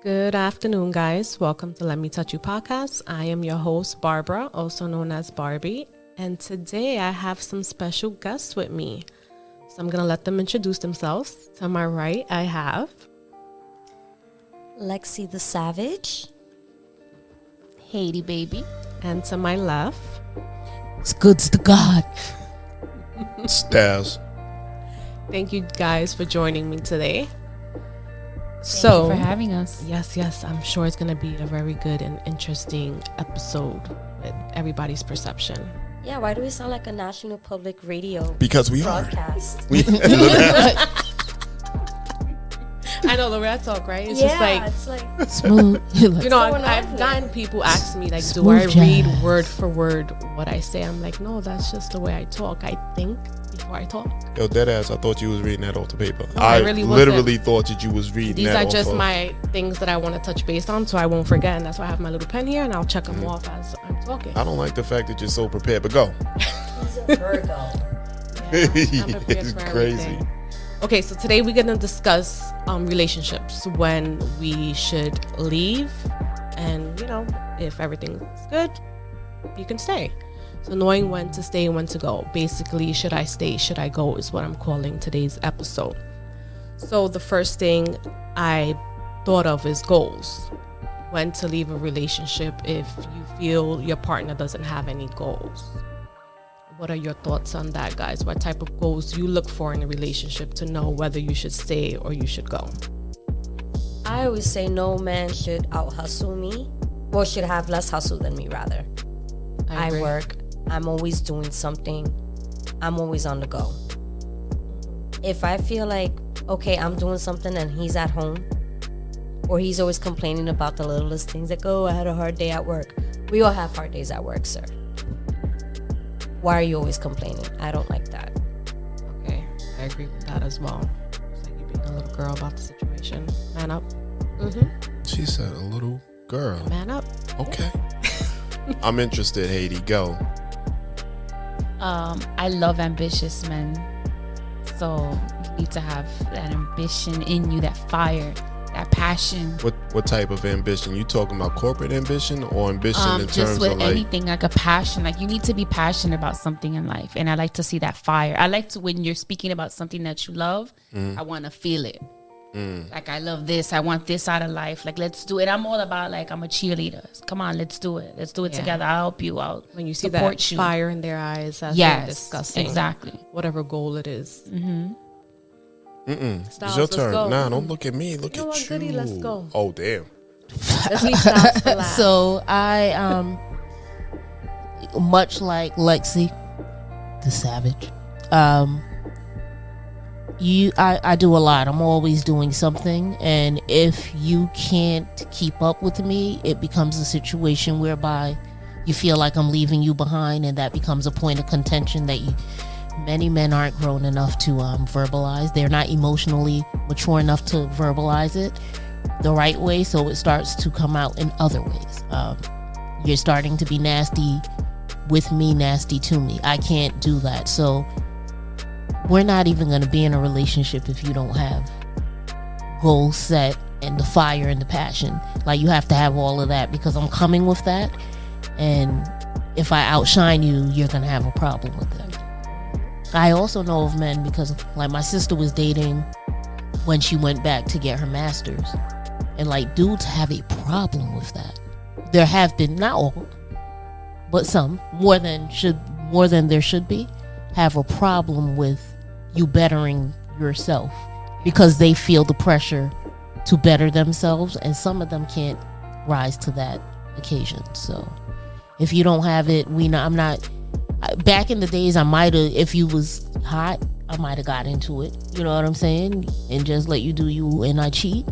Good afternoon, guys. Welcome to Let Me Touch You podcast. I am your host, Barbara, also known as Barbie. And today I have some special guests with me. So I'm going to let them introduce themselves. To my right, I have Lexi the Savage. Haiti baby. And to my left, It's goods to God. Styles. thank you guys for joining me today. Thank you for having us. Yes, I'm sure it's going to be a very good and interesting episode with everybody's perception. Yeah, why do we sound like a national public radio Because we broadcast? I know the way I talk, right? It's it's like Smooth. you know, going on I've here? gotten people ask me, like, do Smooth I read jazz. word for word what I say? I'm like, no, that's just the way I talk. I think before I talk. Yo, deadass, I thought you was reading that off the paper. No, I I really wasn't. literally thought that you was reading These that are just off of- my things that I want to touch base on so I won't forget. And that's why I have my little pen here and I'll check them off as I'm talking. I don't like the fact that you're so prepared, but go. he's a Virgo. Yeah, I'm prepared It's for crazy. everything. Okay, so today we're going to discuss relationships, when we should leave, and, you know, if everything's good, you can stay. So knowing when to stay and when to go. Basically, should I stay, should I go, is what I'm calling today's episode. So the first thing I thought of is goals. When to leave a relationship if you feel your partner doesn't have any goals. What are your thoughts on that, guys? What type of goals do you look for in a relationship to know whether you should stay or you should go? I always say no man should out hustle me, or should have less hustle than me, rather. I agree. work. I'm always doing something. I'm always on the go. If I feel like, okay, I'm doing something and he's at home, or he's always complaining about the littlest things, like, oh, I had a hard day at work. We all have hard days at work, sir. Why are you always complaining? I don't like that. Okay, I agree with that as well. It's like you being a little girl about the situation. Man up. She said a little girl. Man up. Okay. I'm interested, Haiti. Go. I love ambitious men. So you need to have that ambition in you, that fire, that passion. What type of ambition? You talking about corporate ambition or ambition in terms Just with of like? anything, like a passion. Like you need to be passionate about something in life. And I like to see that fire. I like to, when you're speaking about something that you love, I want to feel it. Like, I love this. I want this out of life. Like, let's do it. I'm all about, like, I'm a cheerleader. Come on, let's do it. Let's do it together. I'll help you out. When you see support that you. fire in their eyes as Yes, they're discussing exactly. whatever goal it is. It's Styles, your let's turn. go. Nah, don't look at me. Look You know at what, you. goody, let's go. Oh, damn. Let's leave Styles for last. So I much like Lexi the Savage, I do a lot. I'm always doing something, and if you can't keep up with me, it becomes a situation whereby you feel like I'm leaving you behind, and that becomes a point of contention that many men aren't grown enough to verbalize. They're not emotionally mature enough to verbalize it the right way, so it starts to come out in other ways. You're starting to be nasty with me, nasty to me. I can't do that. So we're not even going to be in a relationship if you don't have goals set and the fire and the passion. Like, you have to have all of that, because I'm coming with that, and if I outshine you, you're going to have a problem with that. I also know of men, because like my sister was dating when she went back to get her master's, and like dudes have a problem with that. There have been, not all, but some, more than there should be, have a problem with you bettering yourself, because they feel the pressure to better themselves, and some of them can't rise to that occasion. So if you don't have it, I'm not. Back in the days, I might have, if you was hot, I might have got into it. You know what I'm saying? And just let you do you, and I cheat.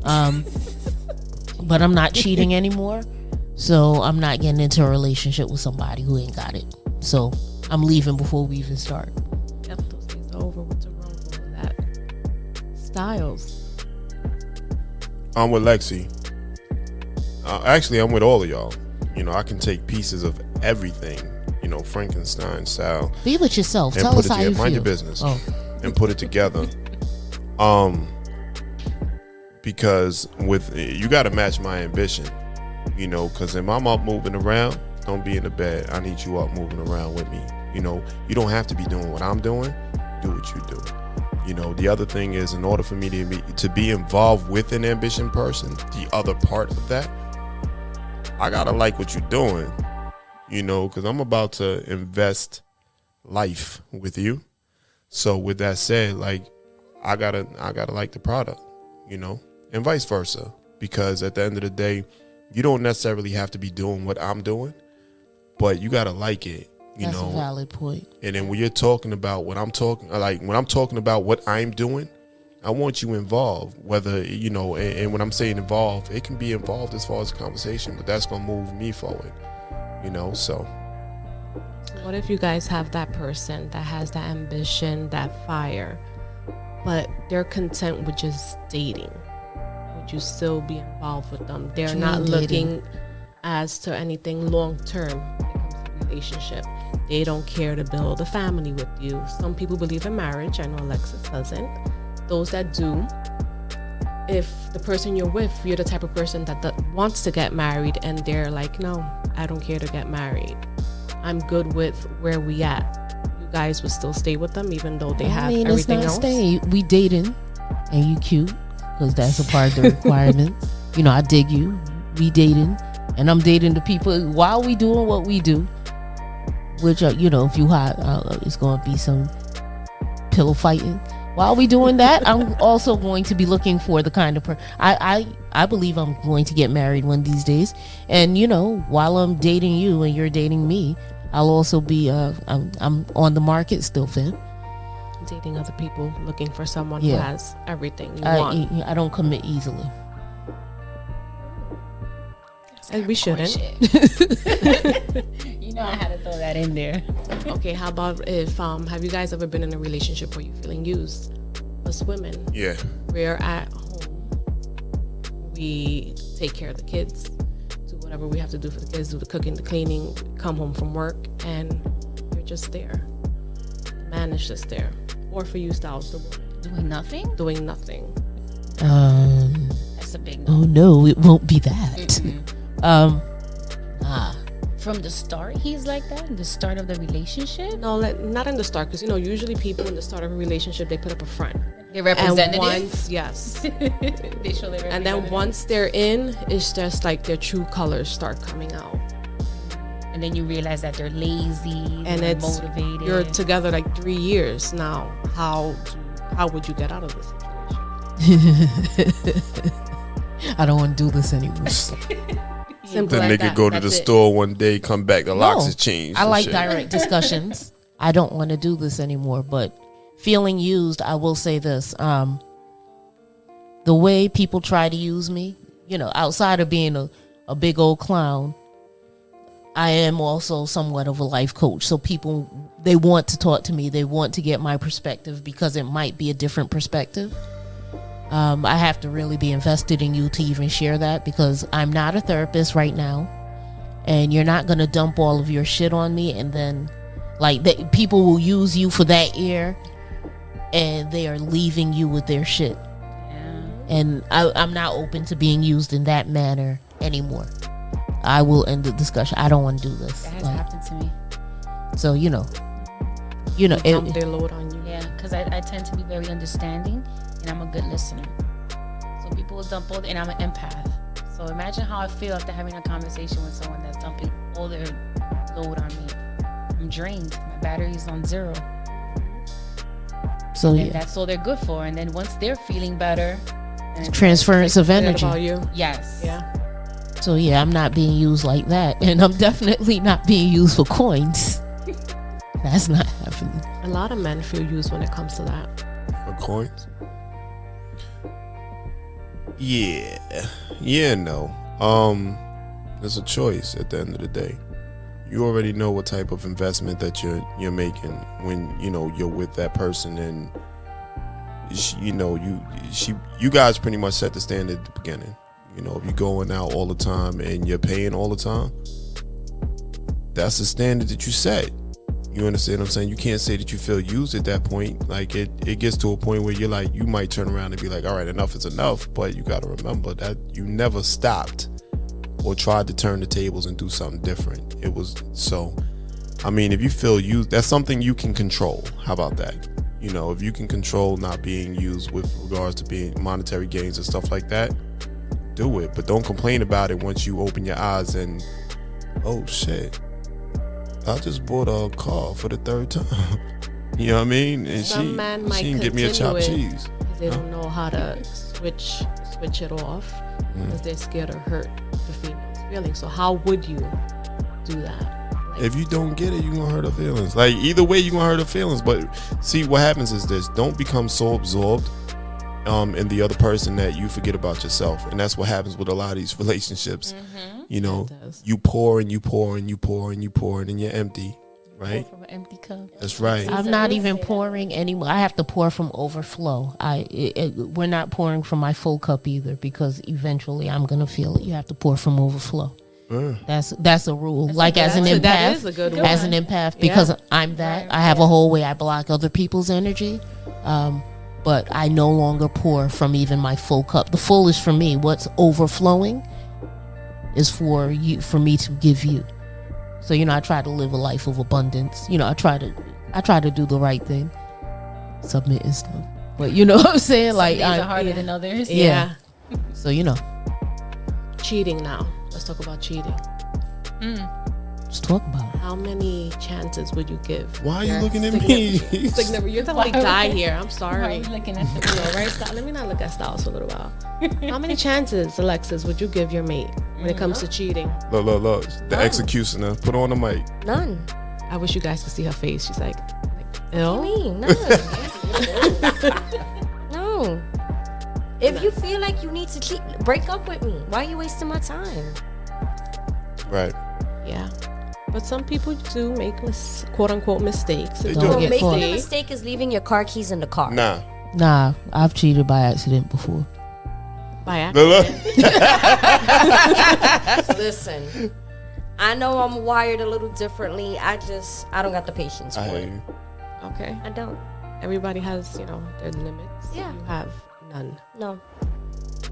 But I'm not cheating anymore. So I'm not getting into a relationship with somebody who ain't got it. So I'm leaving before we even start. Yep, those days are over. What's wrong with that? Styles. I'm with Lexi. Actually, I'm with all of y'all. You know, I can take pieces of everything, you know, Frankenstein style, Be with yourself. and Tell put us it how you together. feel. Mind your business. Oh. And put it together. because with you got to match my ambition, you know, because if I'm up moving around, don't be in the bed. I need you up moving around with me. You know, you don't have to be doing what I'm doing. Do what you do. You know, the other thing is, in order for me to be involved with an ambition person, the other part of that, I gotta like what you're doing. You know, because I'm about to invest life with you. So with that said, like, I gotta like the product, you know, and vice versa. Because at the end of the day, you don't necessarily have to be doing what I'm doing, but you gotta like it. That's a valid point. And then when you're talking about what I'm talking, like when I'm talking about what I'm doing, I want you involved. Whether, you know, and when I'm saying involved, it can be involved as far as the conversation, but that's gonna move me forward. You know, so. What if you guys have that person that has that ambition, that fire, but they're content with just dating? Would you still be involved with them? They're not looking as to anything long term when it comes to relationship. They don't care to build a family with you. Some people believe in marriage. I know Alexis doesn't. Those that do, if the person you're with, you're the type of person that wants to get married, and they're like, no, I don't care to get married. I'm good with where we at. You guys would still stay with them even though they have everything else? Staying. We dating, and you cute, because that's a part of the requirements. You know, I dig you. We dating, and I'm dating the people while we doing what we do. Which, you know, if you hot, it's going to be some pillow fighting. While we doing that, I'm also going to be looking for the kind of I believe I'm going to get married one of these days. And, you know, while I'm dating you and you're dating me, I'll also be, I'm on the market still, Finn. Dating other people, looking for someone who has everything you want. I don't commit easily. And we shouldn't. You know I had to throw that in there. Okay, how about if have you guys ever been in a relationship where you're feeling used? Us women, Yeah. we're at home, we take care of the kids, do whatever we have to do for the kids, do the cooking, the cleaning, come home from work, and you're just there. The man is just there. Or for you, Styles, the woman, Doing nothing? doing nothing. That's a big no. Oh no, it won't be that. From the start, he's like that? The start of the relationship? No, not in the start, because, you know, usually people in the start of a relationship, they put up a front. They're representative? And once, yes. They show their And then once they're in, it's just like their true colors start coming out. And then you realize that they're lazy, And they're it's motivated. you're together like 3 years now. How would you get out of this situation? I don't want to do this anymore. Simple The like nigga that. go to That's the it. store one day, come back, the locks is changed. I and like shit. direct discussions. I don't want to do this anymore, but feeling used, I will say this. The way people try to use me, you know, outside of being a big old clown, I am also somewhat of a life coach. So people, they want to talk to me. They want to get my perspective because it might be a different perspective. I have to really be invested in you to even share that, because I'm not a therapist right now, and you're not going to dump all of your shit on me, and then like people will use you for that ear, and they are leaving you with their shit. Yeah. And I'm not open to being used in that manner anymore. I will end the discussion. I don't want to do this. That has happened to me. So you know, Dump their load on you. Yeah, because I tend to be very understanding, and I'm a good listener. So people will dump all, and I'm an empath. So imagine how I feel after having a conversation with someone that's dumping all their load on me. I'm drained. My battery's on 0. So And that's all they're good for. And then once they're feeling better, and transference of Forget energy. about you. yes, Yeah. So yeah, I'm not being used like that, and I'm definitely not being used for coins. That's not happening. A lot of men feel used when it comes to that. For coins? Yeah, no. There's a choice at the end of the day. You already know what type of investment that you're making when you're with that person, and you guys pretty much set the standard at the beginning. If you're going out all the time and you're paying all the time, that's the standard that you set. You understand what I'm saying? You can't say that you feel used at that point. Like it gets to a point where you're like, you might turn around and be like, all right, enough is enough. But you got to remember that you never stopped or tried to turn the tables and do something different. It was so, I mean, if you feel used, that's something you can control. How about that? You know, if you can control not being used with regards to being monetary gains and stuff like that, do it. But don't complain about it once you open your eyes and, oh shit, I just bought a car for the third time. You know what I mean? And Some man might she didn't get me a chopped continue it cheese. because they don't know how to switch it off because they're scared to hurt the female's feelings. So how would you do that? Like, If you don't get it, you're gonna hurt her feelings. Like either way, you're gonna hurt her feelings. But see, what happens is this: don't become so absorbed in the other person that you forget about yourself. And that's what happens with a lot of these relationships. You know, It does. you pour and you pour and you pour and you pour and then you're empty, right? From an empty cup. That's right. I'm not even pouring anymore. I have to pour from overflow. We're not pouring from my full cup either, because eventually I'm gonna feel it. You have to pour from overflow. That's a rule. Like as an empath, that is a good one. as an empath, because I'm that. I have a whole way I block other people's energy. But I no longer pour from even my full cup. The full is for me. What's overflowing is for you, for me to give you. So, you know, I try to live a life of abundance. You know, I try to do the right thing, submit and stuff. But you know what I'm saying? Like, Some days are harder than others. yeah. So, you know, Cheating now. Let's talk about cheating. let's talk about it. How many chances would you give? Why are you your looking at me? You're the only guy here. I'm Why are sorry. you looking at the No, right? Stop. Let me not look at Styles for a little while. How many chances, Alexis, would you give your mate when it comes to cheating? Look. The executioner. Put on the mic. None. I wish you guys could see her face. She's like What ill. do you mean? None. No. If you feel like you need to cheat, break up with me. Why are you wasting my time? Right. Yeah. But some people do make quote unquote mistakes. They It's do. all Get Making caught. a mistake. mistake is leaving your car keys in the car. Nah. I've cheated by accident before. By accident. Look. Listen, I know I'm wired a little differently. I don't got the patience I for hear it. you. Okay. I don't. Everybody has, their limits. Yeah. You have none. No,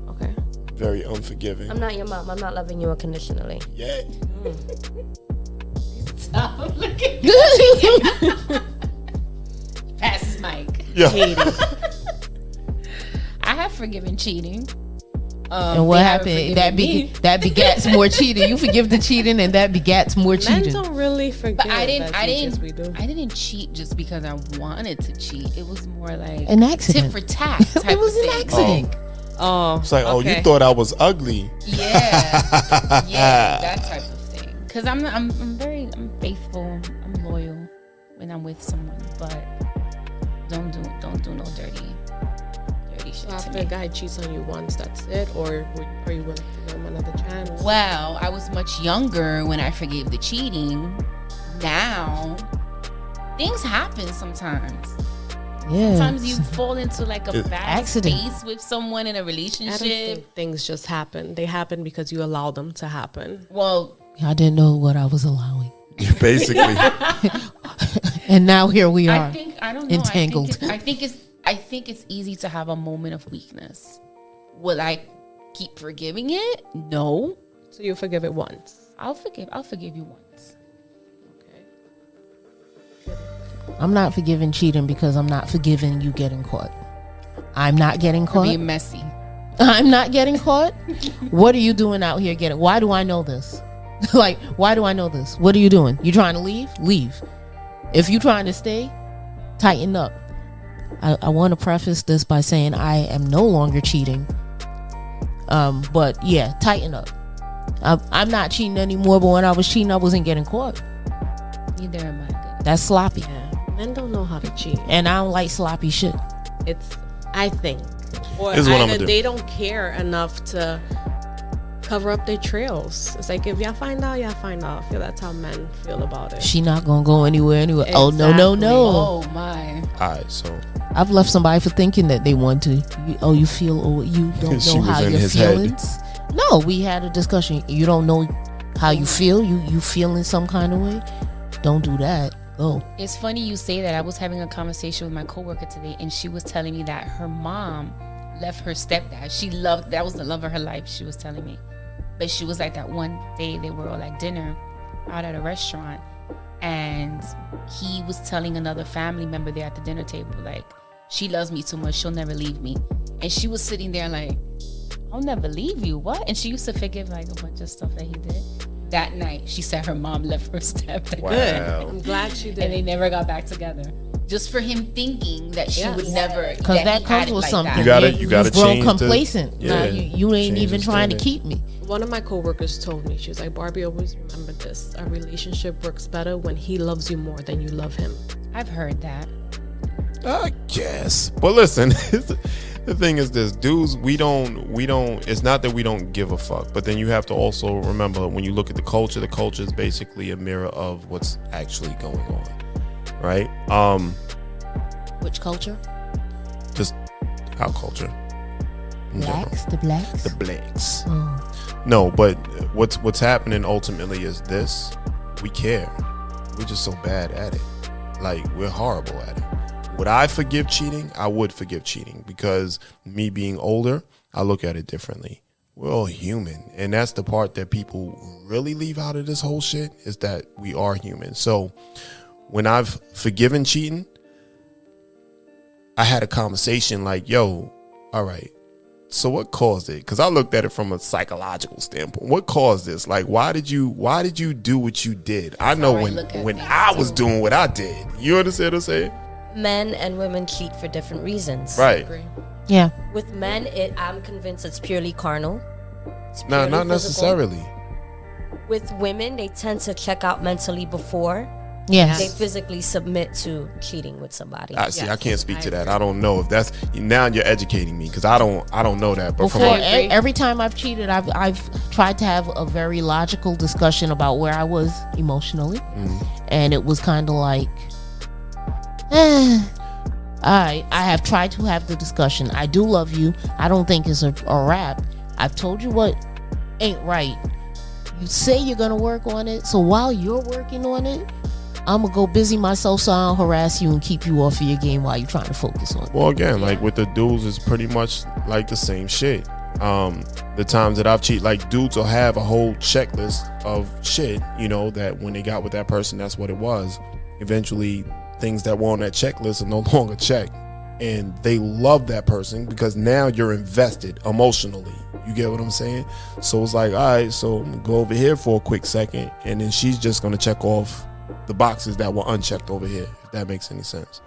Okay. Very unforgiving. I'm not your mom. I'm not loving you unconditionally. Yeah. Stop looking. Pass his mic. Yeah. I have forgiven cheating. And what they haven't happened? forgiven me. That begats more cheating. You forgive the cheating, and that begats more Men cheating. don't really forgive. But I didn't. as we do. I didn't cheat just because I wanted to cheat. It was more like An accident. tit for tat. Type It was of an thing. accident. Oh. It's like, oh, okay. you thought I was ugly. Yeah, yeah, that type of thing. Cause I'm faithful. I'm loyal when I'm with someone, but don't do no dirty shit So to after me. a guy cheats on you once, that's it? Or are you willing to give him another chance? Well, I was much younger when I forgave the cheating. Now, things happen sometimes. Yeah. Sometimes you fall into like a bad accident. space with someone in a I don't relationship. think things just happen. They happen because you allow them to happen. Well, I didn't know what I was allowing, Basically. and now here we are. I don't know. entangled. I think it's easy to have a moment of weakness. Will I keep forgiving it? No. So you forgive it once. I'll forgive you once. Okay. I'm not forgiving cheating because I'm not forgiving you getting caught. I'm not getting For caught. being messy. I'm not getting caught. What are you doing out here getting? Why do I know this? Like, why do I know this? What are you doing? You trying to leave? Leave. If you trying to stay, tighten up. I want to preface this by saying I am no longer cheating. But yeah, tighten up. I'm not cheating anymore, but when I was cheating, I wasn't getting caught. Neither am I. Good. That's sloppy. Yeah. Men don't know how to cheat. And I don't like sloppy shit. I think. Or Here's what I'ma either do. they don't care enough to cover up their trails. It's like if y'all find out, y'all find out. I feel that's how men feel about it. She not gonna go anywhere anyway. Oh no. Oh my. All right, so I've left somebody for thinking that they want to. You feel, or you don't She know was how in your his head. feelings. No, we had a discussion. You don't know how you feel. You feeling some kind of way. Don't do that. go. It's funny you say that. I was having a conversation with my coworker today, and she was telling me that her mom left her stepdad. That was the love of her life, she was telling me. But she was like, that one day they were all at dinner out at a restaurant, and he was telling another family member there at the dinner table, like, she loves me too much, she'll never leave me. And she was sitting there like, I'll never leave you, what? And she used to forgive like a bunch of stuff that he did. That night, she said her mom left her stepdad. Wow. I'm glad she did. And they never got back together. Just for him thinking that she would never. Because that he comes had it with like something. that. You gotta You've grown change complacent. yeah, Now you ain't change even the trying to standard. keep me. One of my coworkers told me, she was like, Barbie, always remember this. A relationship works better when he loves you more than you love him. I've heard that. I guess. But listen, the thing is this, dudes, we don't, it's not that we don't give a fuck, but then you have to also remember when you look at the culture is basically a mirror of what's actually going on. Right? Which culture? Just our culture. in general. Blacks, the blacks. The blacks. Oh. No, but what's happening ultimately is this: we care. We're just so bad at it. Like, we're horrible at it. Would I forgive cheating? I would forgive cheating, because me being older, I look at it differently. We're all human, and that's the part that people really leave out of this whole shit, is that we are human. So when I've forgiven cheating, I had a conversation like, yo, all right, so what caused it? Because I looked at it from a psychological standpoint. What caused this? Like, why did you do what you did? I know when I was doing what I did. You understand what I'm saying? Men and women cheat for different reasons. Right. Yeah. With men, I'm convinced it's purely carnal. It's No, purely not physical. necessarily. With women, they tend to check out mentally before Yes. they physically submit to cheating with somebody. I see. I Yes, can't speak I to that. I don't know if that's, now you're educating me, because I don't know that. But Before from every time I've cheated, I've tried to have a very logical discussion about where I was emotionally, and it was kind of like, I have tried to have the discussion. I do love you. I don't think it's a rap. I've told you what ain't right. You say you're gonna work on it, so while you're working on it, I'm gonna go busy myself so I don't harass you and keep you off of your game while you're trying to focus on it. well, again, like with the dudes, it's pretty much like the same shit. The times that I've cheated, like, dudes will have a whole checklist of shit, that when they got with that person, that's what it was. Eventually, things that were on that checklist are no longer checked, and they love that person because now you're invested emotionally. You get what I'm saying? So it's like, all right, so I'm gonna go over here for a quick second, and then she's just gonna check off the boxes that were unchecked over here, if that makes any sense.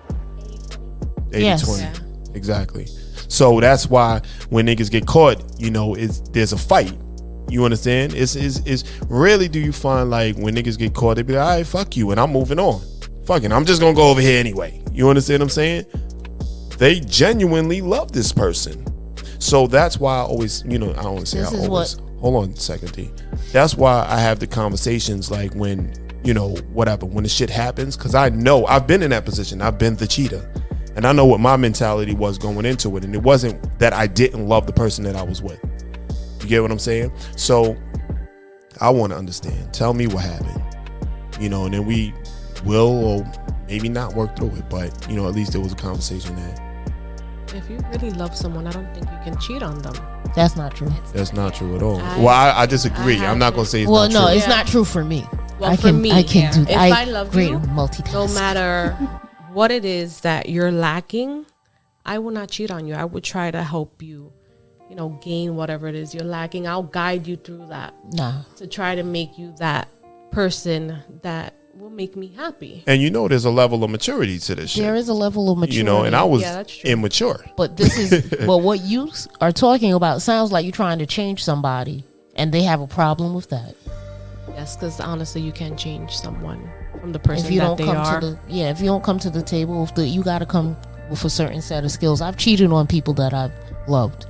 80-20. Yes. Yeah. Exactly. So that's why when niggas get caught, there's a fight. You understand? It's rarely do you find, like, when niggas get caught, they be like, all right, fuck you, and I'm moving on. Fucking, I'm just gonna go over here anyway. You understand what I'm saying? They genuinely love this person. So that's why I always, I don't want to say This I is always. Hold on a second, D. That's why I have the conversations, like, when, whatever, when the shit happens, because I know I've been in that position. I've been the cheater, and I know what my mentality was going into it, and it wasn't that I didn't love the person that I was with. You get what I'm saying? So I want to understand. Tell me what happened, and then we will or maybe not work through it, but at least there was a conversation there. If you really love someone, I don't think you can cheat on them. That's not true. That's not true at all. I disagree. I'm not gonna say it's Well, not no, true. it's not true for me. Well, I for can, me, I can do. if I love great you, multitask. no matter what it is that you're lacking, I will not cheat on you. I would try to help you, gain whatever it is you're lacking. I'll guide you through that Nah. to try to make you that person that will make me happy. And there's a level of maturity to this shit. There is a level of maturity. And I was Yeah, that's true. immature. But this is, but what you are talking about sounds like you're trying to change somebody, and they have a problem with that. Yes, because honestly, you can't change someone from the person If you that don't they come are. to if you don't come to the table, you got to come with a certain set of skills. I've cheated on people that I've loved.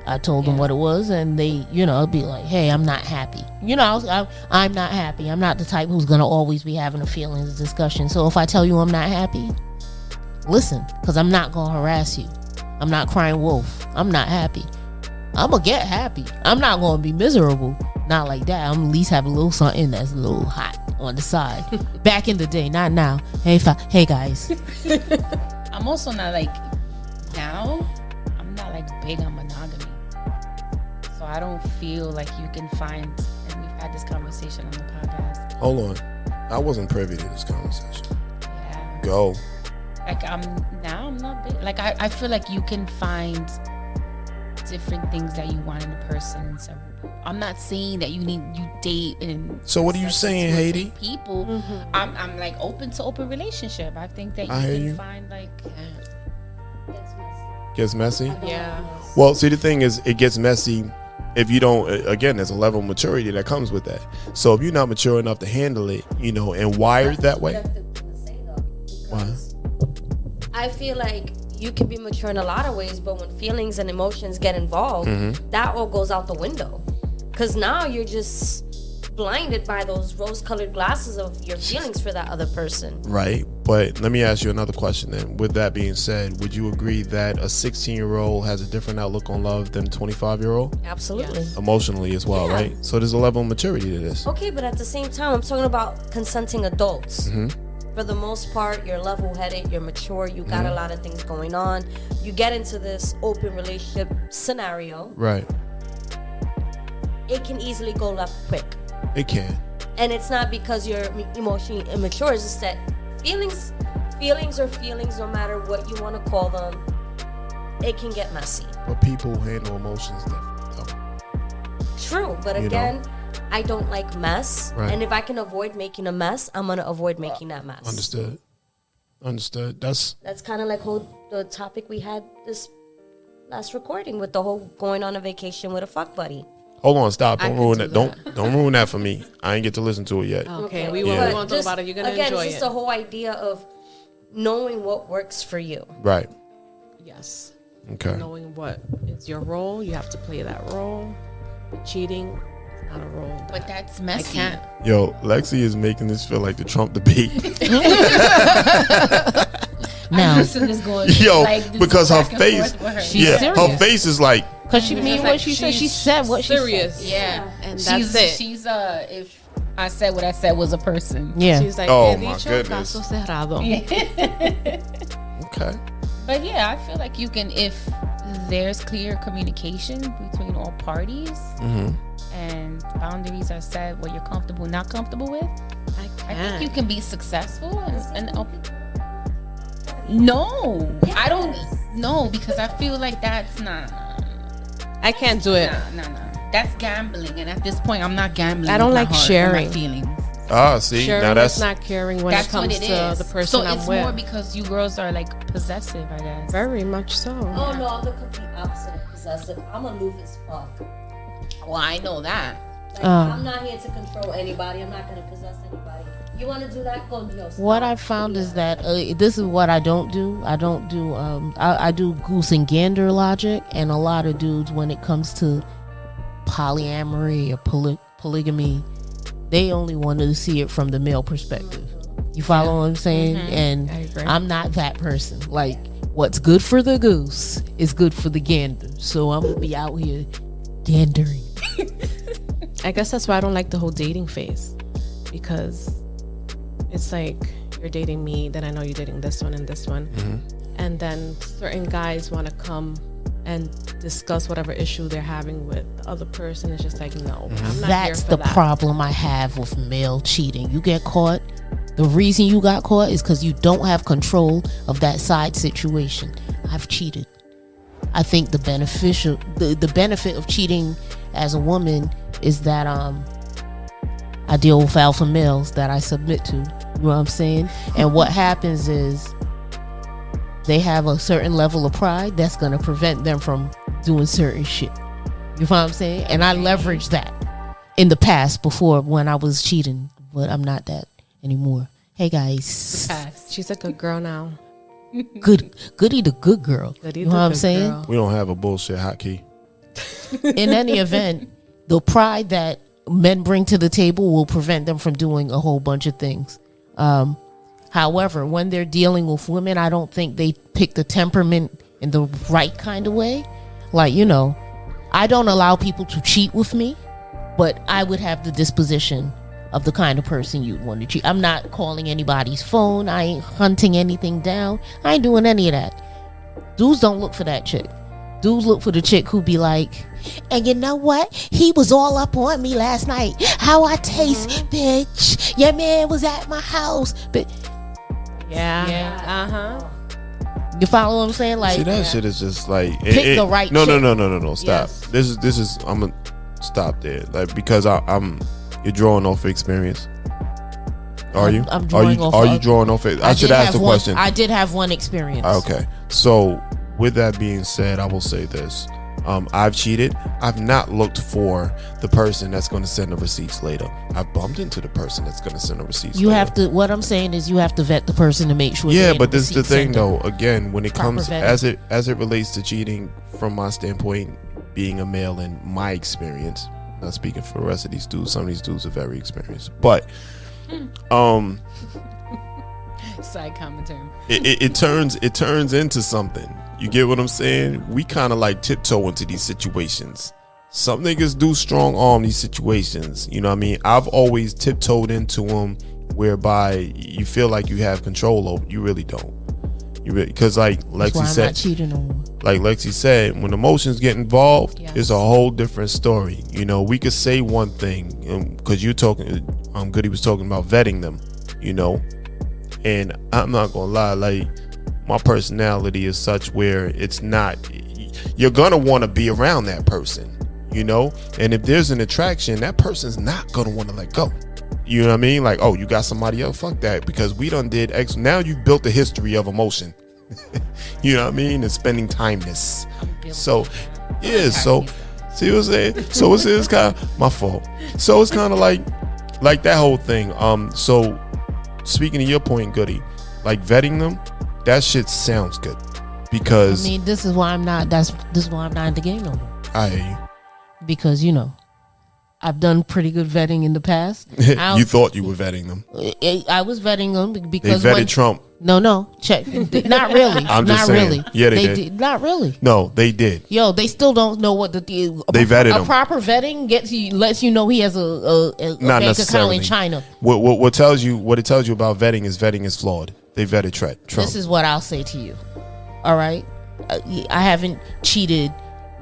I told them what it was, and they, it'd be like, hey, I'm not happy. I'm not happy. I'm not the type who's going to always be having a feelings discussion. So if I tell you I'm not happy, listen, because I'm not going to harass you. I'm not crying wolf. I'm not happy. I'm going to get happy. I'm not going to be miserable. Not like that. I'm at least have a little something that's a little hot on the side. Back in the day, not now. Hey guys. I'm also not like now. I'm not like big on monogamy, so I don't feel like you can find. And we've had this conversation on the podcast. Hold on, I wasn't privy to this conversation. Yeah. Go. Like I'm not big. Like I feel like you can find different things that you want in a person in several people. I'm not saying that you date and. So what are you sex saying, with Haiti? People, I'm like open to open relationship. I think that I hear you you. can find like. Gets messy. Yeah. Well, see, the thing is, it gets messy if you don't. Again, there's a level of maturity that comes with that. So if you're not mature enough to handle it, and wired that way. Why? I feel like you can be mature in a lot of ways, but when feelings and emotions get involved, that all goes out the window. Because now you're just blinded by those rose-colored glasses of your feelings for that other person. Right. But let me ask you another question then. With that being said, would you agree that a 16-year-old has a different outlook on love than a 25-year-old? Absolutely. Yes. Emotionally as well, Yeah. right? So there's a level of maturity to this. Okay, but at the same time, I'm talking about consenting adults. For the most part, you're level-headed, you're mature, you got a lot of things going on. You get into this open relationship scenario, Right. it can easily go left quick. It can. And it's not because you're emotionally immature, it's just that feelings are feelings, no matter what you want to call them. It can get messy. But people handle emotions different, though. True, but You again, I don't like mess. Right. And if I can avoid making a mess, I'm going to avoid making that mess. Understood. That's That's kind of like the topic we had this last recording with the whole going on a vacation with a fuck buddy. hold on, stop. I Don't can ruin do that. that. Don't ruin that for me. I ain't get to listen to it yet. Okay, Okay. we Yeah. won't talk about it. You're gonna again, enjoy it's just it. the whole idea of knowing what works for you. Right. Yes. Okay. Knowing what is your role, you have to play that role. Cheating is not a role. But that's I messy. can't. Yo, Lexi is making this feel like the Trump debate. Now, Is going Yo, like, this because her back and face- forth with her. She's yeah, serious. her face is like, because she mean It's what like she said. She she's said what she serious. said. Yeah, And she's that's it. she's if I said what I said was a person. Yeah. She's like, Oh, "He my dicho, goodness. caso cerrado." okay. But yeah, I feel like you can, if there's clear communication between all parties and boundaries are set, what you're comfortable, not comfortable with, I I think you can't. can be successful and no, I don't know, because I feel like that's not. I can't do it. Nah. That's gambling, and at this point, I'm not gambling. I don't with my like heart or sharing. my feelings. Ah, see, Sharing now that's is not caring when That's it comes what it to is. the person so I'm it's with. more because you girls are like possessive, I guess. Very much so. Oh no, I'm the complete opposite of possessive. I'm aloof as fuck. Well, I know that. Like, I'm not here to control anybody. I'm not going to possess anybody. You want to do that? Go do yourself. What I found is that this is what I don't do. I don't do. I do goose and gander logic, and a lot of dudes, when it comes to polyamory or polygamy, they only want to see it from the male perspective. You follow what I'm saying? And I agree. I'm not that person. Like, what's good for the goose is good for the gander. So I'm gonna be out here gandering. I guess that's why I don't like the whole dating phase, because it's like you're dating me, then I know you're dating this one and this one, and then certain guys want to come and discuss whatever issue they're having with the other person. It's just like, no, I'm not That's here for the that. problem I have with male cheating. You get caught. The reason you got caught is because you don't have control of that side situation. I've cheated. I think the benefit of cheating as a woman is that I deal with alpha males that I submit to. You know what I'm saying? And what happens is they have a certain level of pride that's going to prevent them from doing certain shit. You know what I'm saying? And I leveraged that in the past before when I was cheating, but I'm not that anymore. Hey guys, She's a good girl now. goody the good girl. Goody You know the what I'm good saying? girl. we don't have a bullshit hotkey. In any event, the pride that men bring to the table will prevent them from doing a whole bunch of things. However, when they're dealing with women, I don't think they pick the temperament in the right kind of way. Like, I don't allow people to cheat with me. but I would have the disposition of the kind of person you'd want to cheat. I'm not calling anybody's phone. I ain't hunting anything down. I ain't doing any of that. Dudes don't look for that chick. Dudes look for the chick who be like, and you know what? He was all up on me last night. How I taste, bitch. Your man was at my house. But you follow what I'm saying? Like, see, that shit is just like pick the right no, chick. no. Stop. Yes. This is. I'm gonna stop there. Like, because I'm. You're drawing off experience. Are you? I'm drawing off. Are you drawing off it? I should ask the question. I did have one experience. Okay. So with that being said, I will say this. I've cheated. I've not looked for the person that's going to send the receipts later. I've bumped into the person that's going to send the receipts You later. have to. What I'm saying is, you have to vet the person to make sure. Yeah, they're but the this is the receipt thing, sender. though. Again, when it Proper comes vetting. as it relates to cheating, from my standpoint, being a male and my experience, not speaking for the rest of these dudes. Some of these dudes are very experienced, but Side commentary. it turns into something. You get what I'm saying? We kind of like tiptoe into these situations. Some niggas do strong arm these situations. You know what I mean? I've always tiptoed into them, whereby you feel like you have control over. You really don't. You really, because like That's why Lexi I'm said, not cheating no more. like Lexi said, when emotions get involved, Yes. it's a whole different story. You know, we could say one thing because you're talking. Goody was talking about vetting them. You know, and I'm not gonna lie, like my personality is such where it's not. You're gonna want to be around that person. You know, and if there's an attraction, that person's not gonna want to let go. You know what I mean? Like, oh, you got somebody else? Fuck that, because we done did X. Now you've built a history of emotion. You know what I mean? And spending timeness. So, yeah. So, see what I'm saying? So it's kind of my fault. So it's kind of like that whole thing. So speaking of your point, Goody, like vetting them, that shit sounds good because I mean, this is why I'm not. This is why I'm not in the game no more. I hear you. Because I've done pretty good vetting in the past. You thought you were vetting them. I was vetting them They because vetted Trump. No, check. Not really. I'm just not saying. really. Yeah, they did. Not really. No, they did. Yo, they still don't know what They vetted him. A proper vetting lets you know he has a Not bank account necessarily. in China. What it tells you about vetting is flawed. They vetted Trump. This is what I'll say to you. All right, I haven't cheated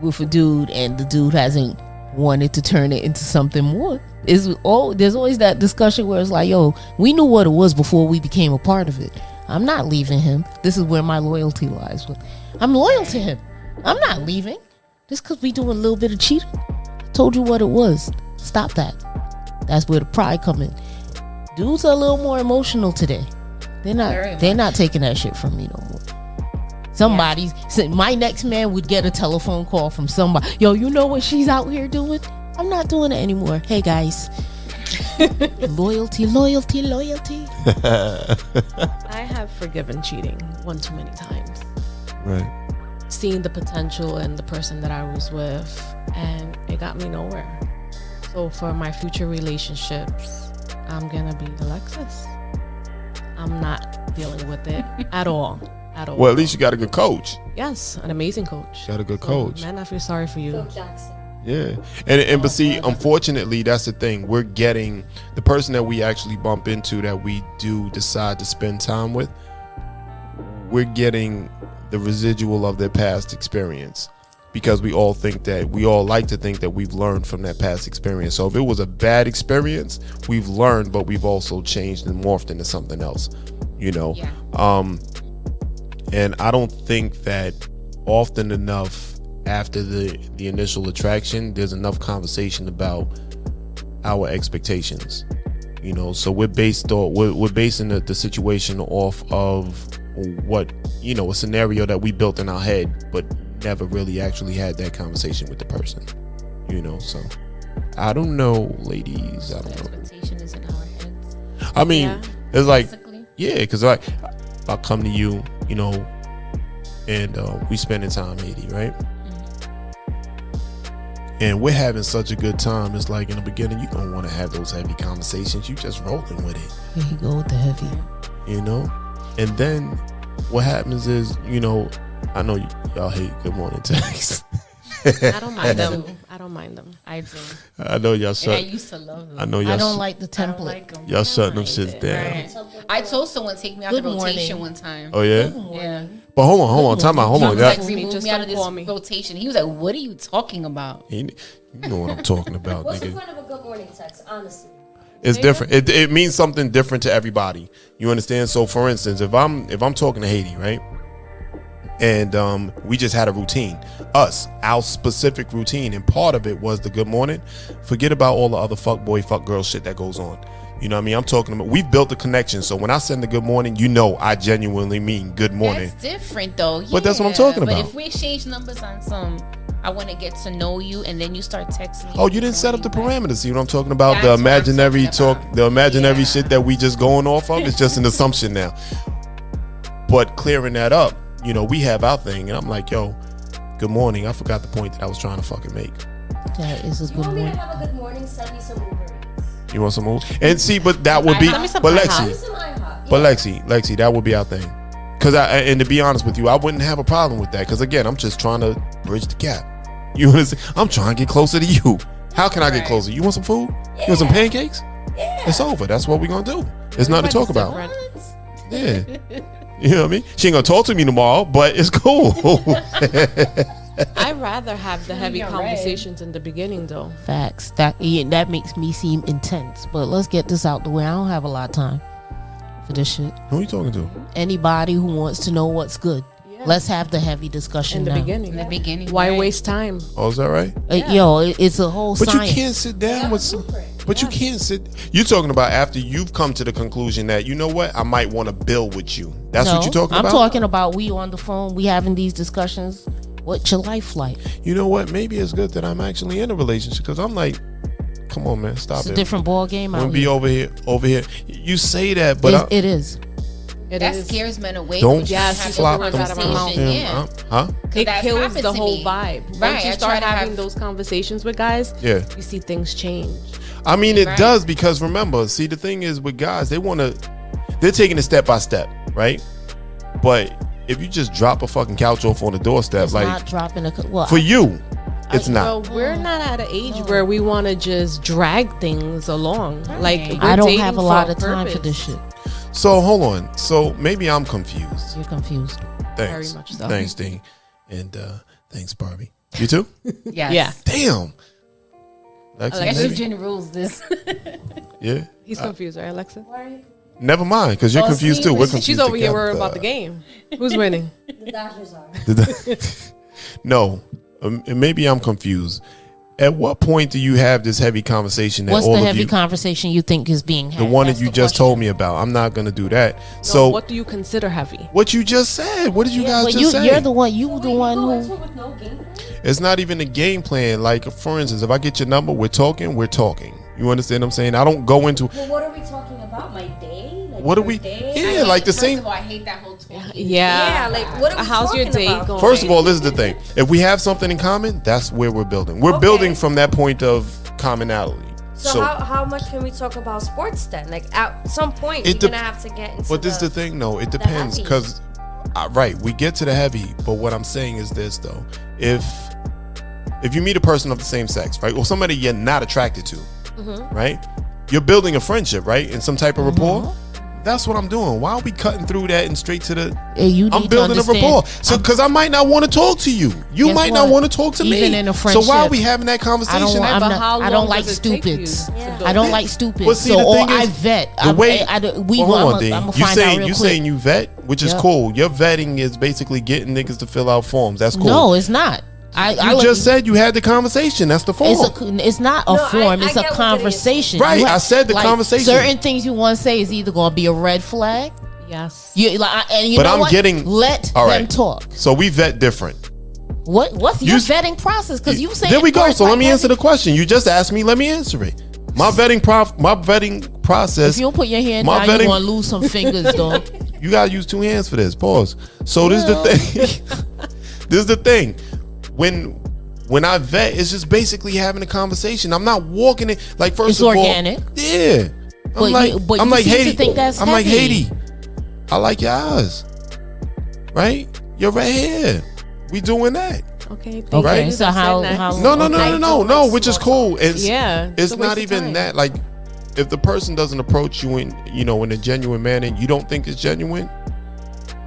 with a dude, and the dude hasn't wanted to turn it into something more. There's always that discussion where it's like, yo, we knew what it was before we became a part of it. I'm not leaving him. This is where my loyalty lies. I'm loyal to him. I'm not leaving. Just because we do a little bit of cheating. I told you what it was. Stop that. That's where the pride come in. Dudes are a little more emotional today. They're not taking that shit from me no more. My next man would get a telephone call from somebody. Yo, you know what she's out here doing? I'm not doing it anymore. Hey guys. Loyalty. I have forgiven cheating one too many times. right. Seeing the potential in the person that I was with, and it got me nowhere. So for my future relationships, I'm gonna be Alexis. I'm not dealing with it at all. Well, at least you got a good coach. Yes, an amazing coach. Got a good coach. Man, I feel sorry for you. Yeah, and but see, unfortunately, that's the thing. We're getting the person that we actually bump into, that we do decide to spend time with. We're getting the residual of their past experience, because we all like to think that we've learned from that past experience. So if it was a bad experience, we've learned, but we've also changed and morphed into something else. You know, and I don't think that often enough, after the initial attraction, there's enough conversation about our expectations. You know, so we're basing the situation off of what, a scenario that we built in our head, but never really actually had that conversation with the person. So I don't know, ladies. I don't know. Expectation is in our heads. I mean, Yeah. it's like, Basically. yeah, because like I'll come to you, and we spending time, Haiti, right? And we're having such a good time. It's like in the beginning, you're going to want to have those heavy conversations. You just rolling with it, Here you go with the heavy. And then what happens is, I know y'all hate good morning texts. I don't mind them. don't mind them. I do. I know y'all And I shut. used to love them. I know y'all. I don't like the I don't template. like them. Y'all shutting them shits down. Right. I told someone take me out Good the rotation morning. one time. Oh yeah. Yeah. But hold on. Time out. Hold He on. was That, like, remove Just me out of don't this call me. rotation. He was like, "What are you talking about?" you know what I'm talking about, What's the nigga. point of a good morning text? Honestly. It's different. It means something different to everybody. You understand? So, for instance, if I'm talking to Haiti, right, and we just had a routine, our specific routine, and part of it was the good morning. Forget about all the other fuck boy, fuck girl shit that goes on. You know what I mean? I'm talking about, we've built a connection. So when I send the good morning, you know I genuinely mean good morning. That's different though. But that's what I'm Yeah. talking But about. if we exchange numbers on some, I want to get to know you, and then you start texting me. Oh, you didn't set up the parameters. See what I'm talking about? That's The what I'm imaginary talking talk, about. the imaginary Yeah. shit that we just going off of. It's just an assumption now. But clearing that up, you know, we have our thing, and I'm like, yo, good morning. I forgot the point that I was trying to fucking make. That is a You good want me to morning. have a good morning? Send me some Uber Eats. You want some more? And see, but that would be, Send me some but IHOP. Send me Lexi, some IHOP. but Lexi, that would be our thing. Cause and to be honest with you, I wouldn't have a problem with that. Cause again, I'm just trying to bridge the gap. You understand? I'm trying to get closer to you. How can I get Right. closer? You want some food? You want some pancakes? Yeah. It's over. That's what we're gonna do. There's nothing to talk about. Different. Yeah. You know what I mean? She ain't gonna talk to me tomorrow, but it's cool. I'd rather have the heavy You're right. conversations in the beginning, though. Facts. That makes me seem intense. But let's get this out the way. I don't have a lot of time for this shit. Who are you talking to? Anybody who wants to know what's good, Yeah. let's have the heavy discussion In the now. beginning. In the beginning. Why right. waste time? Oh, is that right? Yo, it's a whole But science. you can't sit down Have with a some. blueprint. But you can't sit. You're talking about after you've come to the conclusion that, you know what, I might want to build with you. That's what you're talking about? I'm talking about we on the phone, we having these discussions. What's your life like? You know what? Maybe it's good that I'm actually in a relationship because I'm like, come on, man, stop It's a it. different ball game out We'll be here. over here. You say that, but It is. It That is. scares men away. don't when you Yes, have you this flop words out of my conversation. mouth. Yeah. Huh? It That's kills happened the to whole me. vibe. Right, Once you I start try to having have- those conversations with guys, Yeah. you see things change. I mean, it Right. does because remember, see, the thing is with guys, they're taking it step by step, right? But if you just drop a fucking couch off on the doorstep, It's like not dropping a. Well, for you, it's not. Well, we're not at an age where we want to just drag things along. Like we're I don't dating have a for lot of time for purpose. this shit. So hold on. So maybe I'm confused. You're confused. Thanks. Very much so. Thanks, Dean. And thanks, Barbie. You too? Yes. Yeah. Damn. Lexi, Guess maybe? Jen rules this. Yeah. He's confused, right, Alexa? Why are you? Never mind, because you're Oh, confused see, too. We're she's confused. She's over here together. worried about the game. Who's winning? The Dodgers are. No, maybe I'm confused. At what point do you have this heavy conversation that What's all the of heavy you, conversation you think is being had? the one That's that you the just question. told me about? I'm not gonna do that. So, So what do you consider heavy? what you just said? What did you guys But just say? you're the one. You Wait, the you one go who. into it with no game plan? It's not even a game plan. Like for instance, if I get your number, we're talking. You understand what I'm saying? I don't go into Well, what are we talking about? My day? Like what are your we? day? Yeah, like the First same. of all, I hate that whole talking. Yeah. Yeah, like what are we How's your talking day about? going? First of all, this is the thing. If we have something in common, that's where we're building. We're Okay. building from that point of commonality. So how much can we talk about sports then? Like at some point, It you're de- gonna have to get into. But this is the thing, though. It depends heavy. because, right, we get to the heavy. But what I'm saying is this, though: if you meet a person of the same sex, right, or somebody you're not attracted to, right, you're building a friendship, right, and some type of rapport. That's what I'm doing. Why are we cutting through that and straight to the? You I'm need to building a understand- rapport. So, because I might not want to talk to you, you Guess might not what? want to talk to Even me. in a So why are friendship, we having that conversation? I don't. I'm But not, how I don't long like does it take you stupids. to Yeah. build I don't it? like stupids. Well, see, so the or thing I is, vet. the way we well, hold on, I'm Dean. gonna You find out saying real you quick. saying you vet, which is Yeah. cool. Your vetting is basically getting niggas to fill out forms. That's cool. No, it's not. You just said you had the conversation. That's the form. It's not a No, form. I It's a get what it is. conversation. Right, You I said the like, conversation. Certain things you want to say is either going to be a red flag. Yes. You like, and you But know I'm what? getting- let all them right. talk. So we vet different. What's your You- vetting process? Because you say There we go. So let me answer the question. You just asked me. Let me answer it. My vetting process. If you don't put your hand my down, vetting- you're gonna lose some fingers, dog. You gotta use 2 hands for this. Pause. So this is the thing. This is the thing. When I vet, it's just basically having a conversation. I'm not walking it like first It's of all. organic. Yeah. But I'm like, you I'm like seem to Haiti. think that's I'm like heavy. Haiti. I like your eyes. Right? You're right here. We doing that. Okay. Thank Okay, you. so That's how it, next. how No, which is cool. It's It's a not waste of even time. that. Like, if the person doesn't approach you in in a genuine manner, and you don't think it's genuine,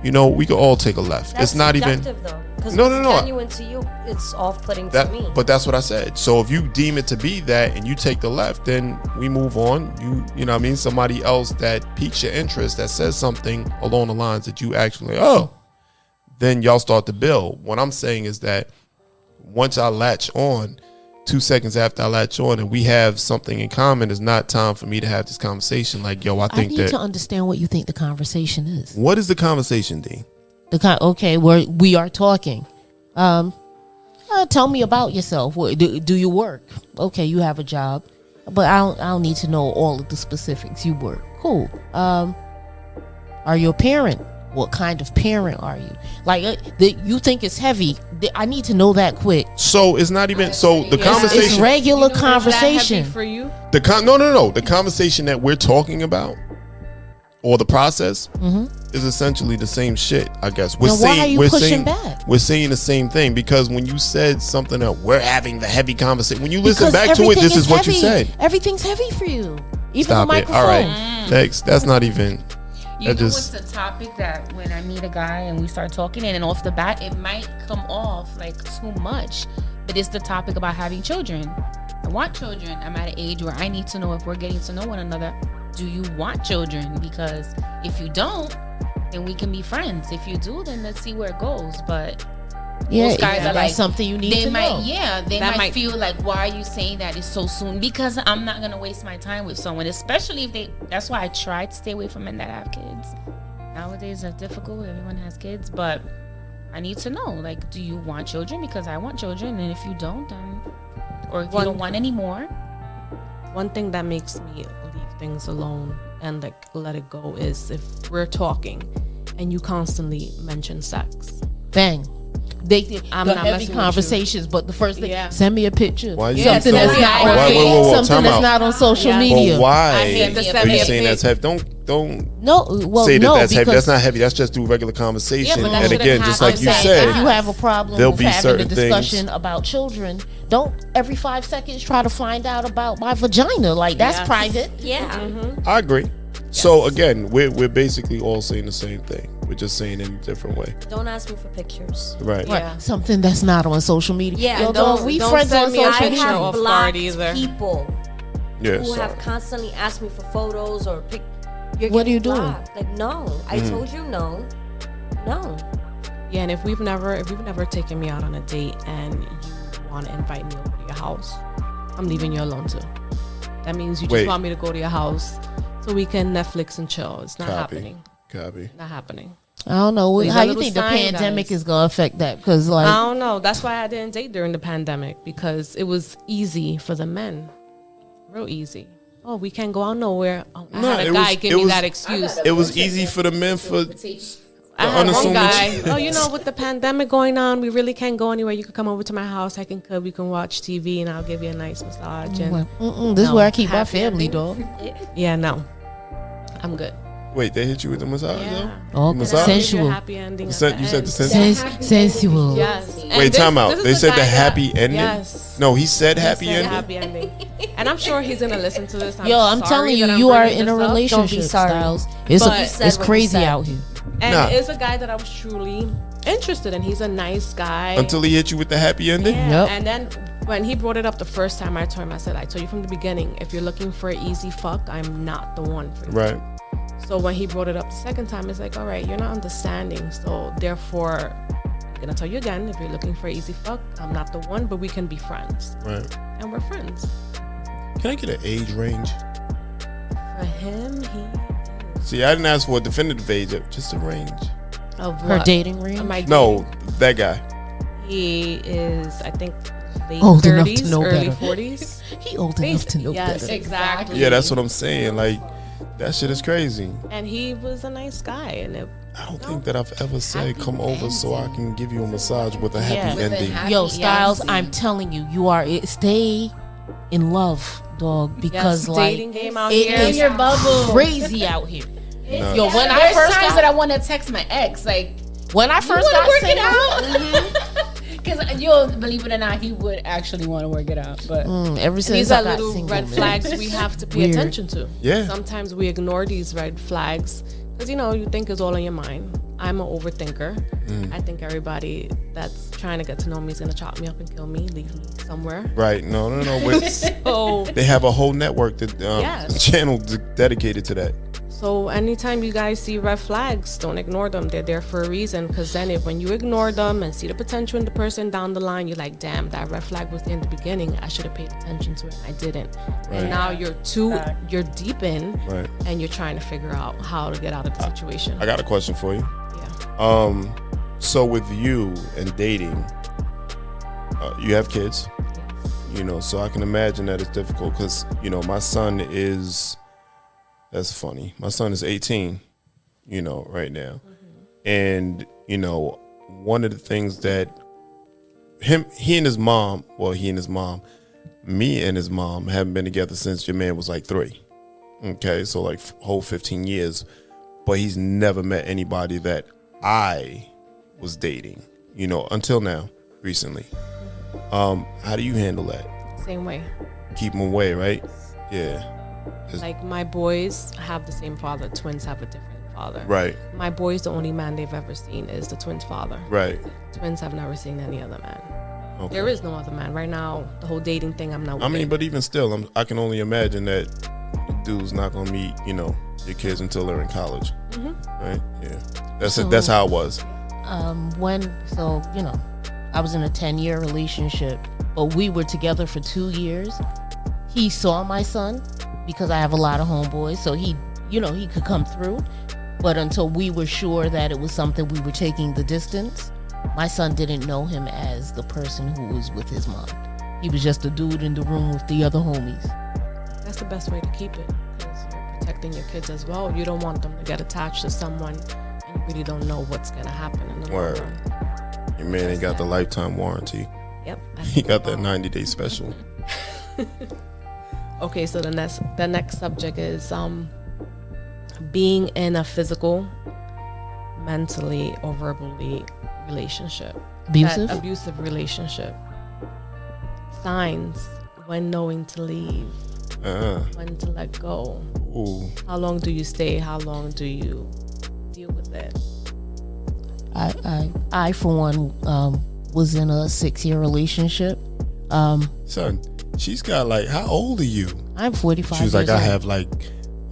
we could all take a left. That's it's not even. subjective, though. Because No, what's no. genuine to you, it's off-putting to me. But that's what I said. So if you deem it to be that, and you take the left, then we move on. You know what I mean? Somebody else that piques your interest, that says something along the lines that you actually, then y'all start to build. What I'm saying is that once I latch on, 2 seconds after I latch on, and we have something in common, it's not time for me to have this conversation. Like, yo, I I think need that. to understand what you think the conversation is. What is the conversation, D? Okay, we are talking. Tell me about yourself. Do you work? Okay, you have a job, but I don't need to know all of the specifics. You work, cool. Are you a parent? What kind of parent are you? Like, you think it's heavy? I need to know that quick. So it's not even. So the It's conversation. regular Is that heavy conversation. for you? No. The conversation that we're talking about, or the process, is essentially the same shit. I guess Then why are you pushing back? We're saying the same thing, because when you said something that we're having the heavy conversation, when you listen Because back to it, everything this is what you heavy. said. Everything's heavy for you. Even Stop the it. microphone. All right. Next. That's not even. You know what's a topic that when I meet a guy and we start talking, and then off the bat it might come off like too much, but it's the topic about having children. I want children. I'm at an age where I need to know if we're getting to know one another. Do you want children? Because if you don't, then we can be friends. If you do, then let's see where it goes. But most guys are that's like, something you need they to might, know. they That might might- feel like, why are you saying that it's so soon? Because I'm not gonna waste my time with someone, especially if that's why I try to stay away from men that have kids. Nowadays it's difficult, everyone has kids, but I need to know, like, do you want children? Because I want children, and if you don't, then, or if you don't want any more. One thing that makes me leave things alone and like let it go is if we're talking and you constantly mention sex. Bang. I'm The not heavy messing with you. conversations, but the first thing, Yeah. send me a picture. Why you Something so- that's not on Why- whoa, something time that's out. not on social Yeah. media. But why I hate the are you seven saying pic. that's heavy? Don't No, well, say that no, that's heavy. because That's not heavy. That's just through regular conversation. Yeah, but that And shouldn't again, just happen. like you I'm saying said, if you have a problem there'll with be having a certain discussion things- about children, don't every 5 seconds try to find out about my vagina. Like, that's Yes. private. Yeah. I agree. So again, we're basically all saying the same thing. We're just saying it in a different way. Don't ask me for pictures. Right. Yeah. Something that's not on social media. Yeah, Yo, and dog, we don't friends send on me a social I picture media. have of blocked Barbie either. people Yeah. who sorry. have constantly asked me for photos or pic. You're What are you getting doing? blocked. Like, no. I told you no. No. Yeah, and if you've never taken me out on a date and you want to invite me over to your house, I'm leaving you alone too. That means you just Wait. want me to go to your house so we can Netflix and chill. It's not happening. Copy. Not happening. I don't know. These How are you little think the sign, pandemic guys. is going to affect that? Because, like, I don't know. That's why I didn't date during the pandemic, because it was easy for the men. Real easy. Oh, we can't go out nowhere. Oh, I No, had a it guy was- give it me was- that excuse. It was easy for the men for I had one unassuming guy. shit. Oh, with the pandemic going on, we really can't go anywhere. You could come over to my house. I can cook. We can watch TV, and I'll give you a nice massage. And this is No, where I keep my happy family, ending. dog. yeah, no, I'm good. Wait, they hit you with the massage? Yeah. All Massage? Give you a sensual. happy ending. You at said the you said end. the sense. Sensual. Yes. And Wait, this- time out. this is They a said the guy happy that- ending? Yes. No, he said happy Said ending. happy ending. And I'm sure he's gonna listen to this. Yo, I'm sorry telling you, that I'm you are bringing in a this up. relationship, sorry. Styles. It's, But- You said it's what you crazy said. out here. And Nah. it's a guy that I was truly interested in. He's a nice guy. Until he hit you with the happy ending? Yeah. Yep. And then when he brought it up the first time, I told him, I said, I told you from the beginning, if you're looking for an easy fuck, I'm not the one for you. Right. So when he brought it up the second time, it's like, all right, you're not understanding. So therefore, I'm gonna tell you again, if you're looking for an easy fuck, I'm not the one, but we can be friends. Right. And we're friends. Can I get an age range? For him, he See, I didn't ask for a definitive age, just a range. of Her what? dating range? Am I No, that guy. He is, I think, late Old enough to 30s, know early better. 40s. He old enough to know Yes, better. exactly. Yeah, that's what I'm saying. Like, that shit is crazy. And he was a nice guy, and I don't think that I've ever said come over so I can give you a massage with a happy Yeah. ending. Yo, Styles, I'm telling you, you are stay in love, dog, because yes, like dating game out it here. is your bubble. crazy out here. No. Yo, when I There's first times got that I want to text my ex, like, when I first got work it single, out? Because you'll believe it or not, he would actually want to work it out. But Ever since These I are got little single, red man. flags we have to pay Weird. attention to. Yeah. Sometimes we ignore these red flags because, you think it's all in your mind. I'm an overthinker. I think everybody that's trying to get to know me is going to chop me up and kill me, leave me somewhere. Right. No. So, They have a whole network that Yes. channel dedicated to that. so anytime you guys see red flags, don't ignore them. They're there for a reason. Because then when you ignore them and see the potential in the person down the line, you're like, damn, that red flag was there in the beginning. I should have paid attention to it. I didn't. Right. And now you're deep in, Right. and you're trying to figure out how to get out of the situation. I got a question for you. Yeah. So with you and dating, you have kids, so I can imagine that it's difficult because, my son is, that's funny. My son is 18, right now. And, one of the things that he and his mom, me and his mom haven't been together since your man was like 3. Okay. So like whole 15 years, but he's never met anybody that I was dating, until now, recently. How do you handle that? Same way. Keep them away, right? Yeah. Like my boys have the same father. Twins have a different father. Right. My boys, the only man they've ever seen is the twins' father. Right. Twins have never seen any other man. Okay. There is no other man right now. The whole dating thing, I'm not with I mean, it. but even still, I can only imagine that dude's not gonna meet, your kids until they're in college. Right? Yeah. That's it. That's how it was. I was in a 10-year relationship, but we were together for 2 years. He saw my son because I have a lot of homeboys, so he could come through. But until we were sure that it was something we were taking the distance, my son didn't know him as the person who was with his mom. He was just a dude in the room with the other homies. That's the best way to keep it, because you're protecting your kids as well. You don't want them to get attached to someone and you really don't know what's going to happen in the long Word. run. Your man ain't got the lifetime warranty. Yep. He got that 90-day special. Okay, so the next subject is being in a physical, mentally, or verbally relationship. Abusive? That abusive relationship. Signs when knowing to leave, when to let go. Ooh. How long do you stay? How long do you deal with it? I for one, was in a 6-year relationship. Son, she's got like, how old are you? I'm 45 She was like, years I old. have like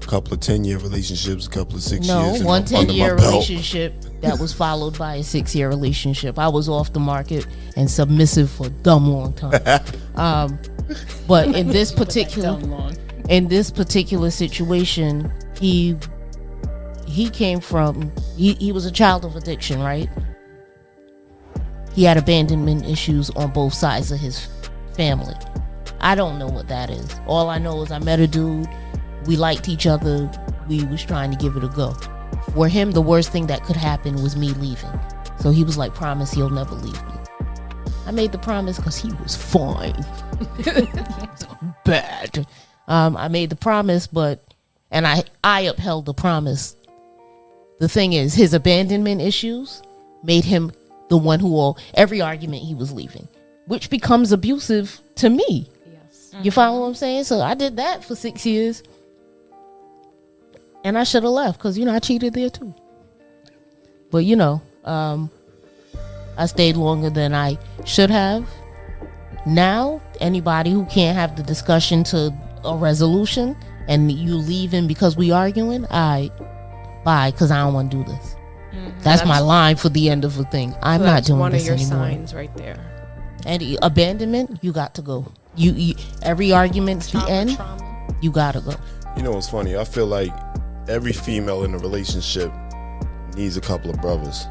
a couple of 10-year relationships, a couple of 6 No, years. one under my 10-year belt. relationship that was followed by a 6-year relationship. I was off the market and submissive for a dumb long time. But in this particular situation, he came from he was a child of addiction, right? He had abandonment issues on both sides of his family. I don't know what that is. All I know is I met a dude. We liked each other. We was trying to give it a go. For him, the worst thing that could happen was me leaving. So he was like, promise he'll never leave me. I made the promise because he was fine. He was bad. I made the promise, and I upheld the promise. The thing is, his abandonment issues made him the one who every argument he was leaving, which becomes abusive to me. Yes. You follow what I'm saying? So I did that for 6 years. And I should have left because, I cheated there too. But, I stayed longer than I should have. Now, anybody who can't have the discussion to a resolution and you leaving because we arguing, bye, because I don't want to do this. That's my line for the end of the thing. I'm not doing one this of your anymore. signs right there. And abandonment, you got to go. You every argument's the end. Trauma. You gotta go. You know what's funny? I feel like every female in a relationship needs a couple of brothers.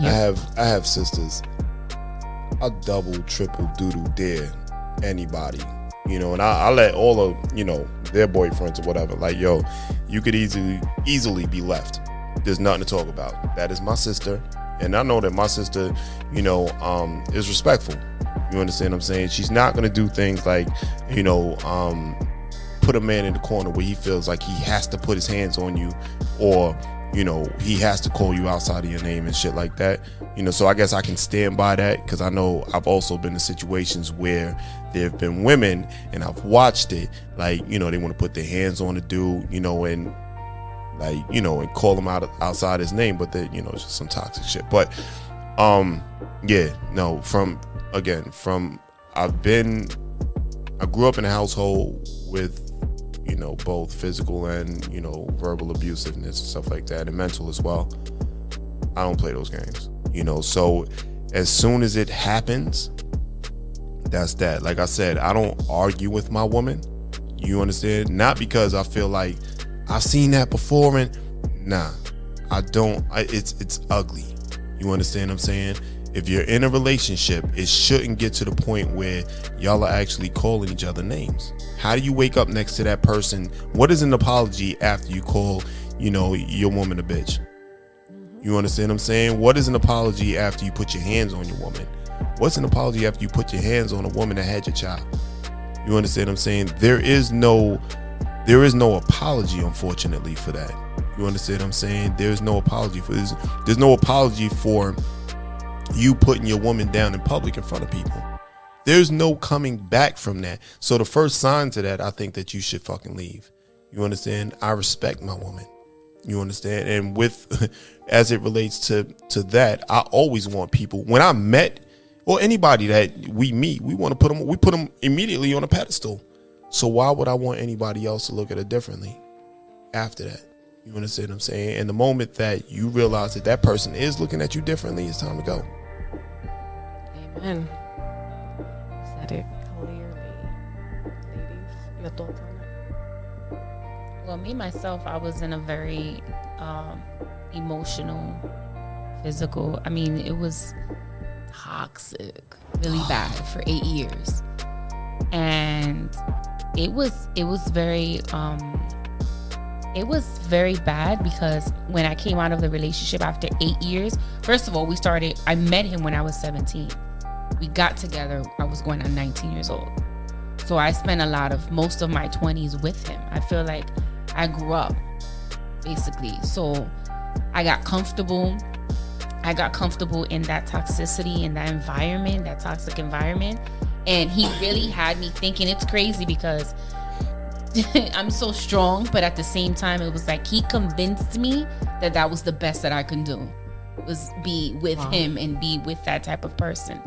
Yeah. I have sisters. I double, triple, doodle dare anybody. And I let all of, their boyfriends or whatever, like, yo, you could easily be left. There's nothing to talk about. That is my sister. And I know that my sister, is respectful. You understand what I'm saying? She's not going to do things like, put a man in the corner where he feels like he has to put his hands on you or, you know, he has to call you outside of your name and shit like that. You know, so I guess I can stand by that, because I know I've also been in situations where there have been women, and I've watched it, like, you know, they want to put their hands on a dude, you know, and like, you know, and call him outside his name, but you know, it's just some toxic shit. But yeah, no, I grew up in a household with, you know, both physical and, you know, verbal abusiveness and stuff like that, and mental as well. I don't play those games, you know. So as soon as it happens, that's that. Like I said, I don't argue with my woman, you understand? Not because I feel like I've seen that before, and nah, I don't. It's ugly, you understand what I'm saying? If you're in a relationship, it shouldn't get to the point where y'all are actually calling each other names. How do you wake up next to that person? What is an apology after you call, you know, your woman a bitch? You understand what I'm saying? What is an apology after you put your hands on your woman? What's an apology after you put your hands on a woman that had your child? You understand what I'm saying? There is no apology, unfortunately, for that. You understand what I'm saying? There's no apology for this. There's no apology for you putting your woman down in public in front of people. There's no coming back from that. So the first sign to that, I think that you should fucking leave. You understand? I respect my woman. You understand? And with, as it relates to that, I always want people, when I met, or anybody that we meet, we want to put them immediately on a pedestal. So why would I want anybody else to look at it differently after that? You understand what I'm saying? And the moment that you realize that that person is looking at you differently, it's time to go. Amen. Said it clearly. Ladies, your thoughts on it? Well, me myself, I was in a very emotional, physical. I mean, it was toxic, really bad for 8 years, and it was very bad, because when I came out of the relationship after 8 years, first of all, I met him when I was 17. We got together, I was going on 19 years old. So I spent most of my 20s with him. I feel like I grew up, basically. So I got comfortable in that toxicity, in that environment, that toxic environment. And he really had me thinking, it's crazy because I'm so strong, but at the same time, it was like he convinced me that was the best that I could do, was be with him and be with that type of person.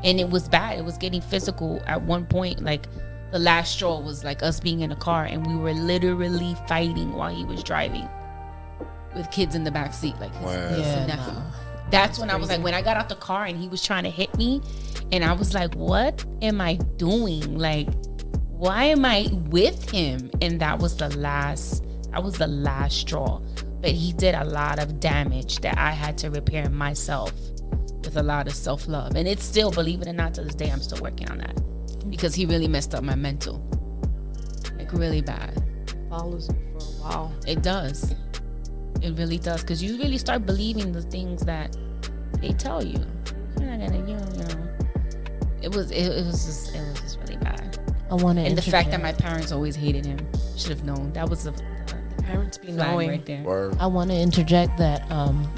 And it was bad. It was getting physical at one point. Like, the last straw was like us being in a car, and we were literally fighting while he was driving with kids in the back seat, like his niece and nephew. That's when crazy. I was like, when I got out the car and he was trying to hit me, and I was like, what am I doing? Like, why am I with him? And that was the last straw. But he did a lot of damage that I had to repair myself with a lot of self-love. And it's still, believe it or not, to this day, I'm still working on that, because he really messed up my mental, like really bad. It follows you for a while. It does. It really does, because you really start believing the things that they tell you. You're not gonna, you know. It was just really bad. I want to. And the fact that my parents always hated him, should have known. That was the parents be knowing right there. Word. I want to interject that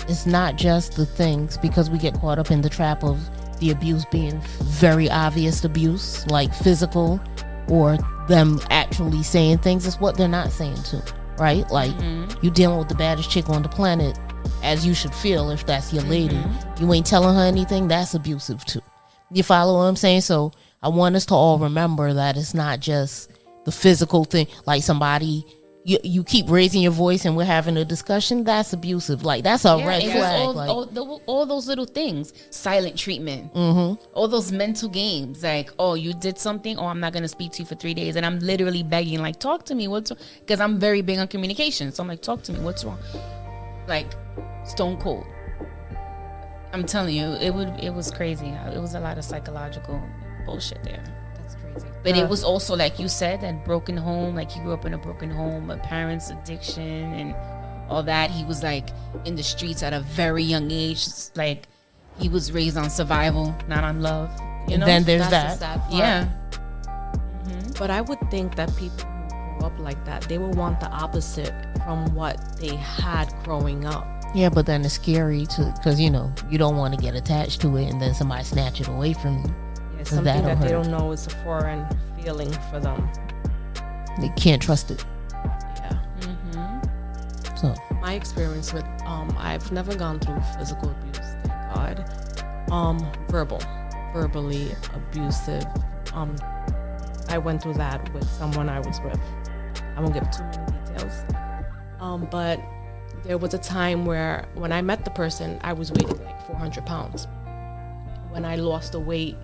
it's not just the things, because we get caught up in the trap of the abuse being very obvious abuse, like physical, or them actually saying things. It's what they're not saying too, right? Like, you dealing with the baddest chick on the planet, as you should feel if that's your lady. You ain't telling her anything, that's abusive too. You follow what I'm saying? So I want us to all remember that it's not just the physical thing, like somebody, you keep raising your voice and we're having a discussion, that's abusive. Like, that's a red flag. All those little things, silent treatment, all those mental games, like, oh, you did something, oh, I'm not going to speak to you for 3 days. And I'm literally begging, like, talk to me, what's wrong? Because I'm very big on communication. So I'm like, talk to me, what's wrong? Like, stone cold. I'm telling you, it was crazy. It was a lot of psychological bullshit there. That's crazy. But it was also, like you said, that broken home. Like, he grew up in a broken home, a parent's addiction and all that. He was, like, in the streets at a very young age. Like, he was raised on survival, not on love. You know? Then there's That's that. the sad part. Yeah. But I would think that people who grew up like that, they would want the opposite from what they had growing up. Yeah, but then it's scary because you don't want to get attached to it and then somebody snatch it away from you. Yeah, something that they don't know is a foreign feeling for them. They can't trust it. Yeah. So My experience with I've never gone through physical abuse, thank God. Verbally abusive. I went through that with someone I was with. I won't give too many details. But there was a time where when I met the person, I was weighing like 400 pounds. When I lost the weight,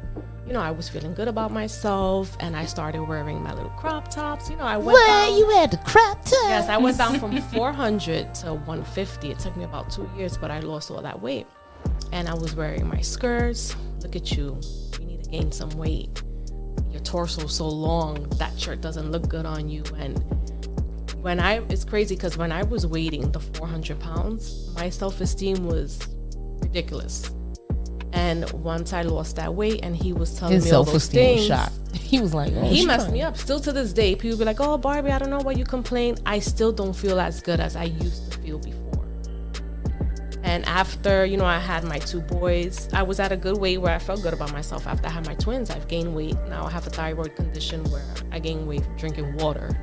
I was feeling good about myself, and I started wearing my little crop tops. I went down. you had the crop top. Yes, I went down from 400 to 150. It took me about 2 years, but I lost all that weight. And I was wearing my skirts. Look at you. You need to gain some weight. Your torso's so long, that shirt doesn't look good on you. And it's crazy because when I was weighing the 400 pounds, my self-esteem was ridiculous. And once I lost that weight and he was telling me all those things, shot. He was like, he messed me up. Still to this day, people be like, oh, Barbie, I don't know why you complain. I still don't feel as good as I used to feel before. And after, I had my 2 boys, I was at a good weight where I felt good about myself. After I had my twins, I've gained weight. Now I have a thyroid condition where I gain weight from drinking water.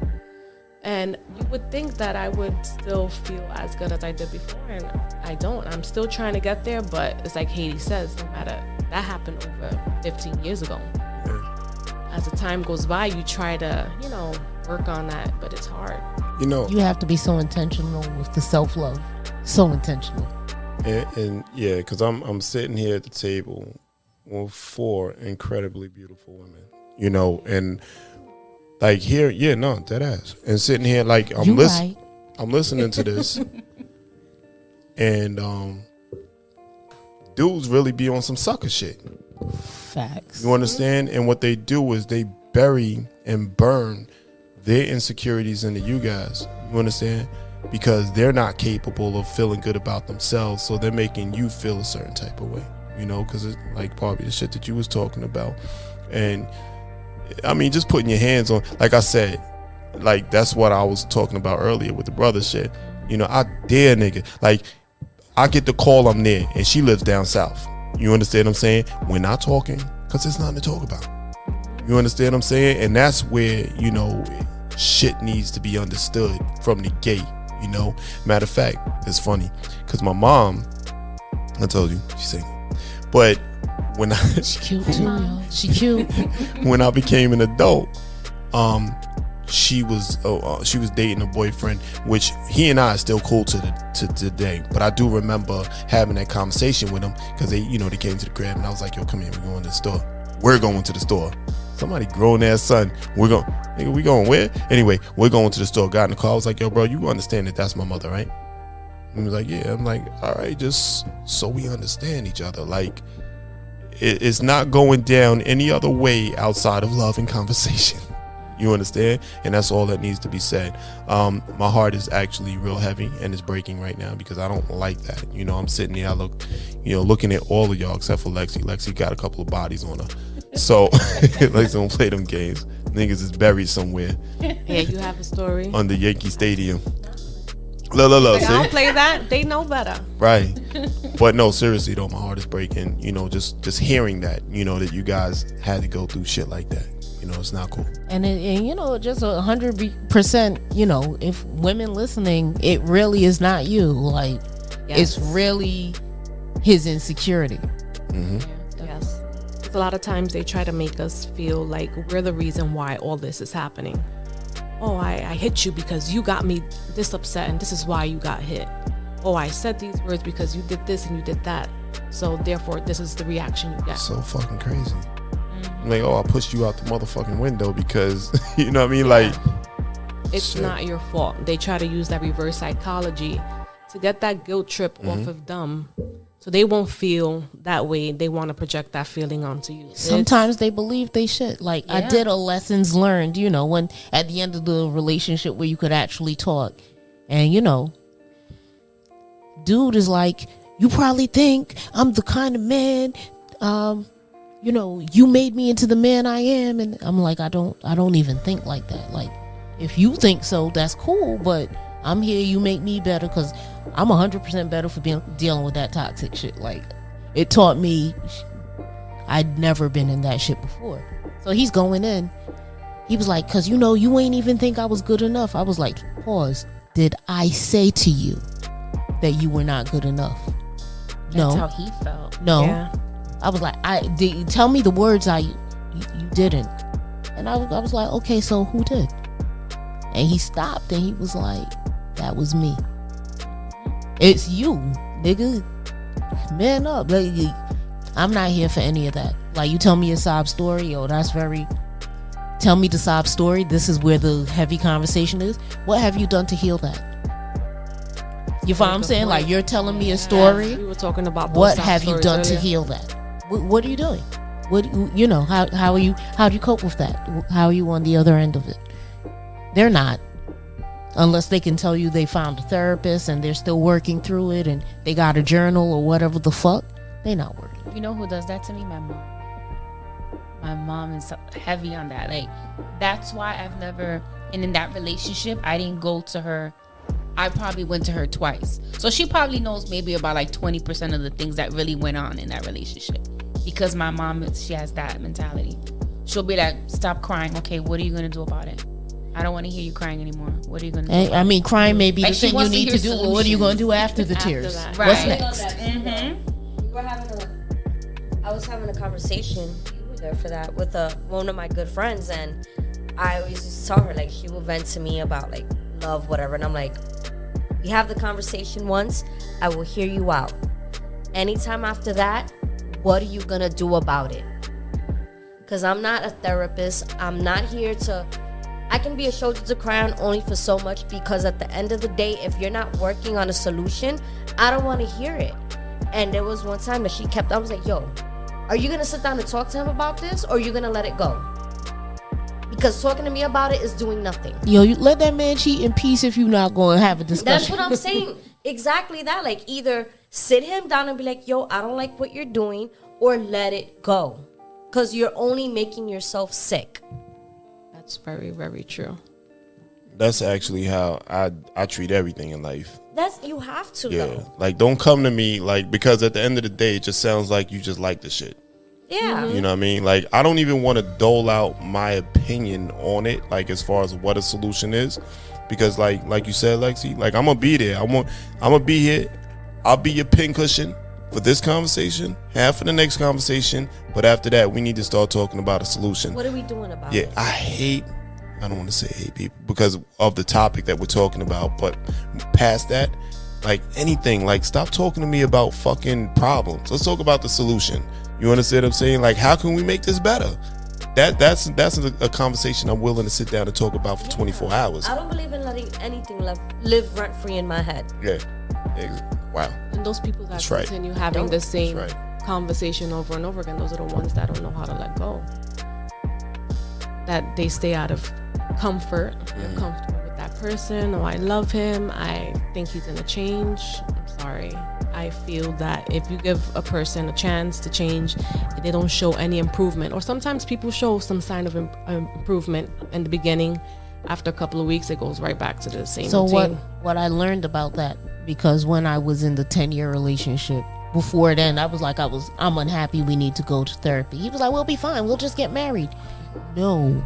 And you would think that I would still feel as good as I did before, and I don't. I'm still trying to get there, but it's like Haiti says, no matter, that happened over 15 years ago. Yeah. As the time goes by, you try to, work on that, but it's hard. You have to be so intentional with the self-love. So intentional. And yeah, because I'm sitting here at the table with 4 incredibly beautiful women, and like here, dead ass. And sitting here, like I'm listening. Right. I'm listening to this, and dudes really be on some sucker shit. Facts. You understand? And what they do is they bury and burn their insecurities into you guys. You understand? Because they're not capable of feeling good about themselves, so they're making you feel a certain type of way. Because it's like Barbie, the shit that you was talking about, and I mean, just putting your hands on, like I said, like that's what I was talking about earlier with the brother shit. I dare nigga. Like, I get the call I'm there, and she lives down south. You understand what I'm saying? We're not talking because there's nothing to talk about. You understand what I'm saying? And that's where, shit needs to be understood from the gate. Matter of fact, it's funny because my mom, I told you, she's single, but when she cute too, y'all. She cute. When I became an adult, she was dating a boyfriend, which he and I are still cool to today. But I do remember having that conversation with him because they came to the crib and I was like, yo, come here, we're going to the store. We're going to the store. Somebody grown ass son. We going where? Anyway, we're going to the store. Got in the car. I was like, yo, bro, you understand that that's my mother, right? And he was like, yeah. I'm like, all right, just so we understand each other. Like, it's not going down any other way outside of love and conversation. You understand? And that's all that needs to be said. My heart is actually real heavy and it's breaking right now because I don't like that. I'm sitting there, looking at all of y'all except for Lexi. Lexi got a couple of bodies on her. So Lexi don't play them games. Niggas is buried somewhere. Yeah, you have a story. Under Yankee Stadium. Look, I don't play that. They know better. Right. But no, seriously though, my heart is breaking. Just hearing that, that you guys had to go through shit like that. It's not cool. And just 100%, if women listening, it really is not you. Like, yes. It's really his insecurity. Mm-hmm. Yes. A lot of times they try to make us feel like we're the reason why all this is happening. Oh, I hit you because you got me this upset and this is why you got hit. Oh, I said these words because you did this and you did that. So therefore, this is the reaction you get. So fucking crazy. Like, oh, I pushed you out the motherfucking window because, you know what I mean? Like, it's shit. Not your fault. They try to use that reverse psychology to get that guilt trip off of them. So they won't feel that way. They want to project that feeling onto you. Sometimes they believe they should. Like, I did a lessons learned, when at the end of the relationship where you could actually talk. And, dude is like, you probably think I'm the kind of man, you made me into the man I am. And I'm like, I don't even think like that. Like, if you think so, that's cool. But I'm here. You make me better because I'm 100% better for dealing with that toxic shit. Like, it taught me I'd never been in that shit before. So he's going in. He was like, because you ain't even think I was good enough. I was like, pause. Did I say to you that you were not good enough? No. That's how he felt. No. Yeah. I was like, tell me the words you didn't. And I was like, okay, so who did? And he stopped and he was like, that was me. It's you, nigga. Man up. Like, I'm not here for any of that. Like, you tell me a sob story, that's very... Tell me the sob story. This is where the heavy conversation is. What have you done to heal that? You follow what I'm saying? Like, you're telling me a story. Yeah, we were talking about what have you done to heal that? What are you doing? How do you cope with that? How are you on the other end of it? They're not, unless they can tell you they found a therapist and they're still working through it and they got a journal or whatever the fuck. They not working. You know who does that to me? My mom. My mom is heavy on that. Like, that's why I've never, and in that relationship, I didn't go to her. I probably went to her twice. So she probably knows maybe about like 20% of the things that really went on in that relationship. Because my mom, she has that mentality. She'll be like, stop crying. Okay, what are you going to do about it? I don't want to hear you crying anymore. What are you going to do? I mean, crying may be like, the thing you need to do. Well, what are you going to do after the tears? That. Right. What's next? I was having a conversation, you were there for that, with one of my good friends, and I always just tell her, like, she will vent to me about, like, love, whatever, and I'm like, we have the conversation once, I will hear you out. Anytime after that, what are you gonna do about it? Because I'm not a therapist. I'm not here to... I can be a shoulder to cry on only for so much, because at the end of the day, if you're not working on a solution, I don't want to hear it. And there was one time that she kept... I was like, yo, are you gonna sit down and talk to him about this, or are you gonna let it go? Because talking to me about it is doing nothing. Yo, you let that man cheat in peace if you're not going to have a discussion. That's what I'm saying. Exactly that. Like, either sit him down and be like, yo, I don't like what you're doing, or let it go. Because you're only making yourself sick. That's very, very true. That's actually how I treat everything in life. You have to, Yeah. though. Like, don't come to me, like, because at the end of the day, it just sounds like you just like the shit. Yeah. You know what I mean? Like, I don't even want to dole out my opinion on it, like, as far as what a solution is. Because, like you said, Lexi, like, I'm going to be there. I'm going to be here. I'll be your pincushion for this conversation, half of the next conversation. But after that, we need to start talking about a solution. What are we doing about it? Yeah, I don't want to say hate people because of the topic that we're talking about. But past that, like, anything, like, stop talking to me about fucking problems. Let's talk about the solution. You understand what I'm saying? Like, how can we make this better? That's a conversation I'm willing to sit down and talk about for 24 hours. I don't believe in letting anything live rent free in my head. Yeah. Wow. And those people that That's right. continue having the same That's conversation over and over again, those are the ones that don't know how to let go. That they stay out of comfort. They're comfortable with that person. Oh, I love him. I think he's gonna change. I'm sorry. I feel that if you give a person a chance to change, they don't show any improvement. Or sometimes people show some sign of improvement in the beginning. After a couple of weeks, it goes right back to the same routine. So what I learned about that, because when I was in the 10-year relationship, before then, I was like, I'm unhappy. We need to go to therapy. He was like, we'll be fine. We'll just get married. No.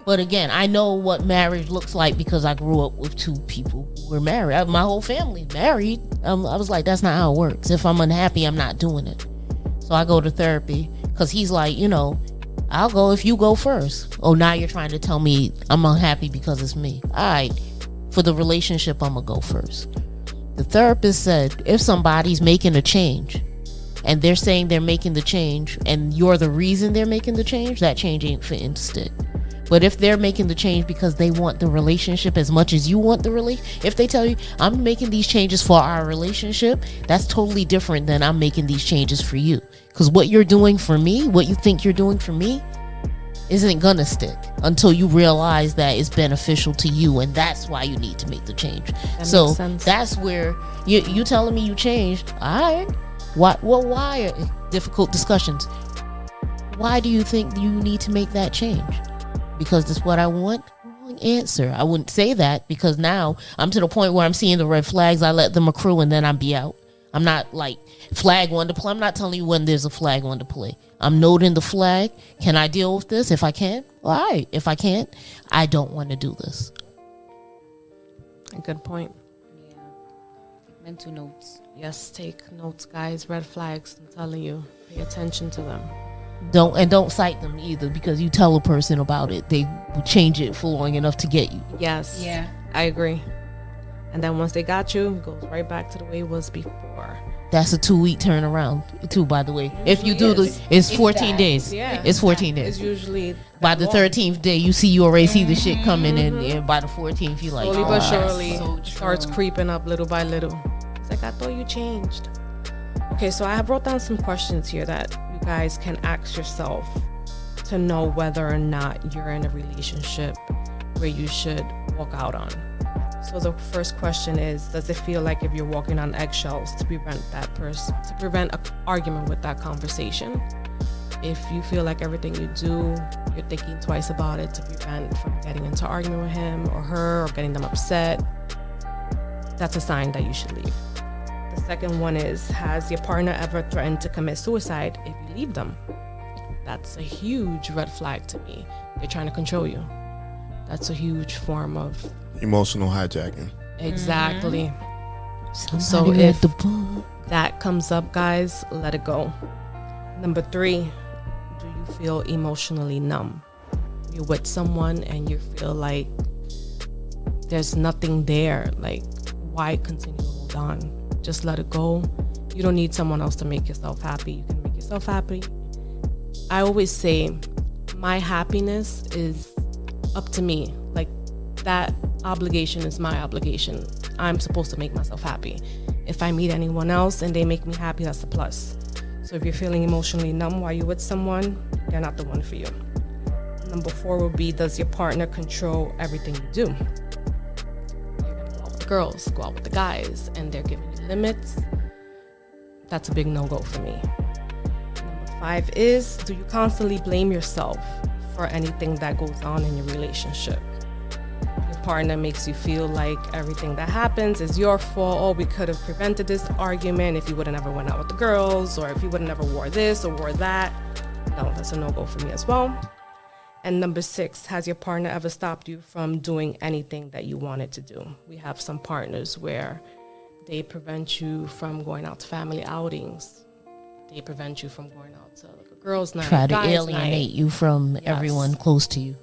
But again, I know what marriage looks like because I grew up with two people who were married. My whole family married. I was like, that's not how it works. If I'm unhappy, I'm not doing it. So I go to therapy because he's like, I'll go if you go first. Oh, now you're trying to tell me I'm unhappy because it's me. All right. For the relationship, I'm going to go first. The therapist said, if somebody's making a change and they're saying they're making the change and you're the reason they're making the change, that change ain't fitting to stick. But if they're making the change because they want the relationship as much as you want the relationship, if they tell you, I'm making these changes for our relationship, that's totally different than I'm making these changes for you. Because what you're doing for me, what you think you're doing for me, isn't gonna stick until you realize that it's beneficial to you, and that's why you need to make the change. That So makes sense. that's where you telling me you changed. All right. Why difficult discussions? Why do you think you need to make that change? Because it's what I want? Well, wrong answer. I wouldn't say that, because now I'm to the point where I'm seeing the red flags. I let them accrue and then I'm be out. I'm not like flag one to play. I'm not telling you when there's a flag one to play. I'm noting the flag. Can I deal with this? If I can, all right. If I can't, I don't want to do this. A good point. Yeah. Mental notes. Yes, take notes, guys. Red flags, I'm telling you. Pay attention to them. Don't cite them either, because you tell a person about it, they will change it for long enough to get you. Yes. Yeah. I agree. And then once they got you, it goes right back to the way it was before. That's a 2-week turnaround too, by the way. If you do it's 14 days. Yeah. It's 14 days. It's usually By the 13th day, you already see the shit coming in, and by the 14th, you're like, slowly but surely so starts true. creeping up little by little. It's like, I thought you changed. Okay, so I have wrote down some questions here that you guys can ask yourself to know whether or not you're in a relationship where you should walk out on. So the first question is, does it feel like if you're walking on eggshells to prevent an argument with that conversation? If you feel like everything you do, you're thinking twice about it to prevent from getting into argument with him or her or getting them upset, that's a sign that you should leave. The second one is, has your partner ever threatened to commit suicide if you leave them? That's a huge red flag to me. They're trying to control you. That's a huge form of Emotional hijacking. exactly. Somebody So read if the book. that comes up, guys, let it go. Number 3, do you feel emotionally numb? You're with someone and you feel like there's nothing there. Like, why continue to hold on? Just let it go. You don't need someone else to make yourself happy. You can make yourself happy. I always say my happiness is up to me. Like, that obligation is my obligation. I'm supposed to make myself happy. If I meet anyone else and they make me happy, that's a plus. So if you're feeling emotionally numb while you're with someone, they're not the one for you. Number 4 would be, does your partner control everything you do? You're gonna go out with the girls, go out with the guys, and they're giving you limits. That's a big no-go for me. Number 5 is, do you constantly blame yourself for anything that goes on in your relationship? Your partner makes you feel like everything that happens is your fault. Oh, we could have prevented this argument if you would have never went out with the girls, or if you would have never wore this or wore that. No, that's a no-go for me as well. And number 6, has your partner ever stopped you from doing anything that you wanted to do? We have some partners where they prevent you from going out to family outings. They prevent you from going out to like a girls' night, Try to guys' alienate night. you from Yes. everyone close to you.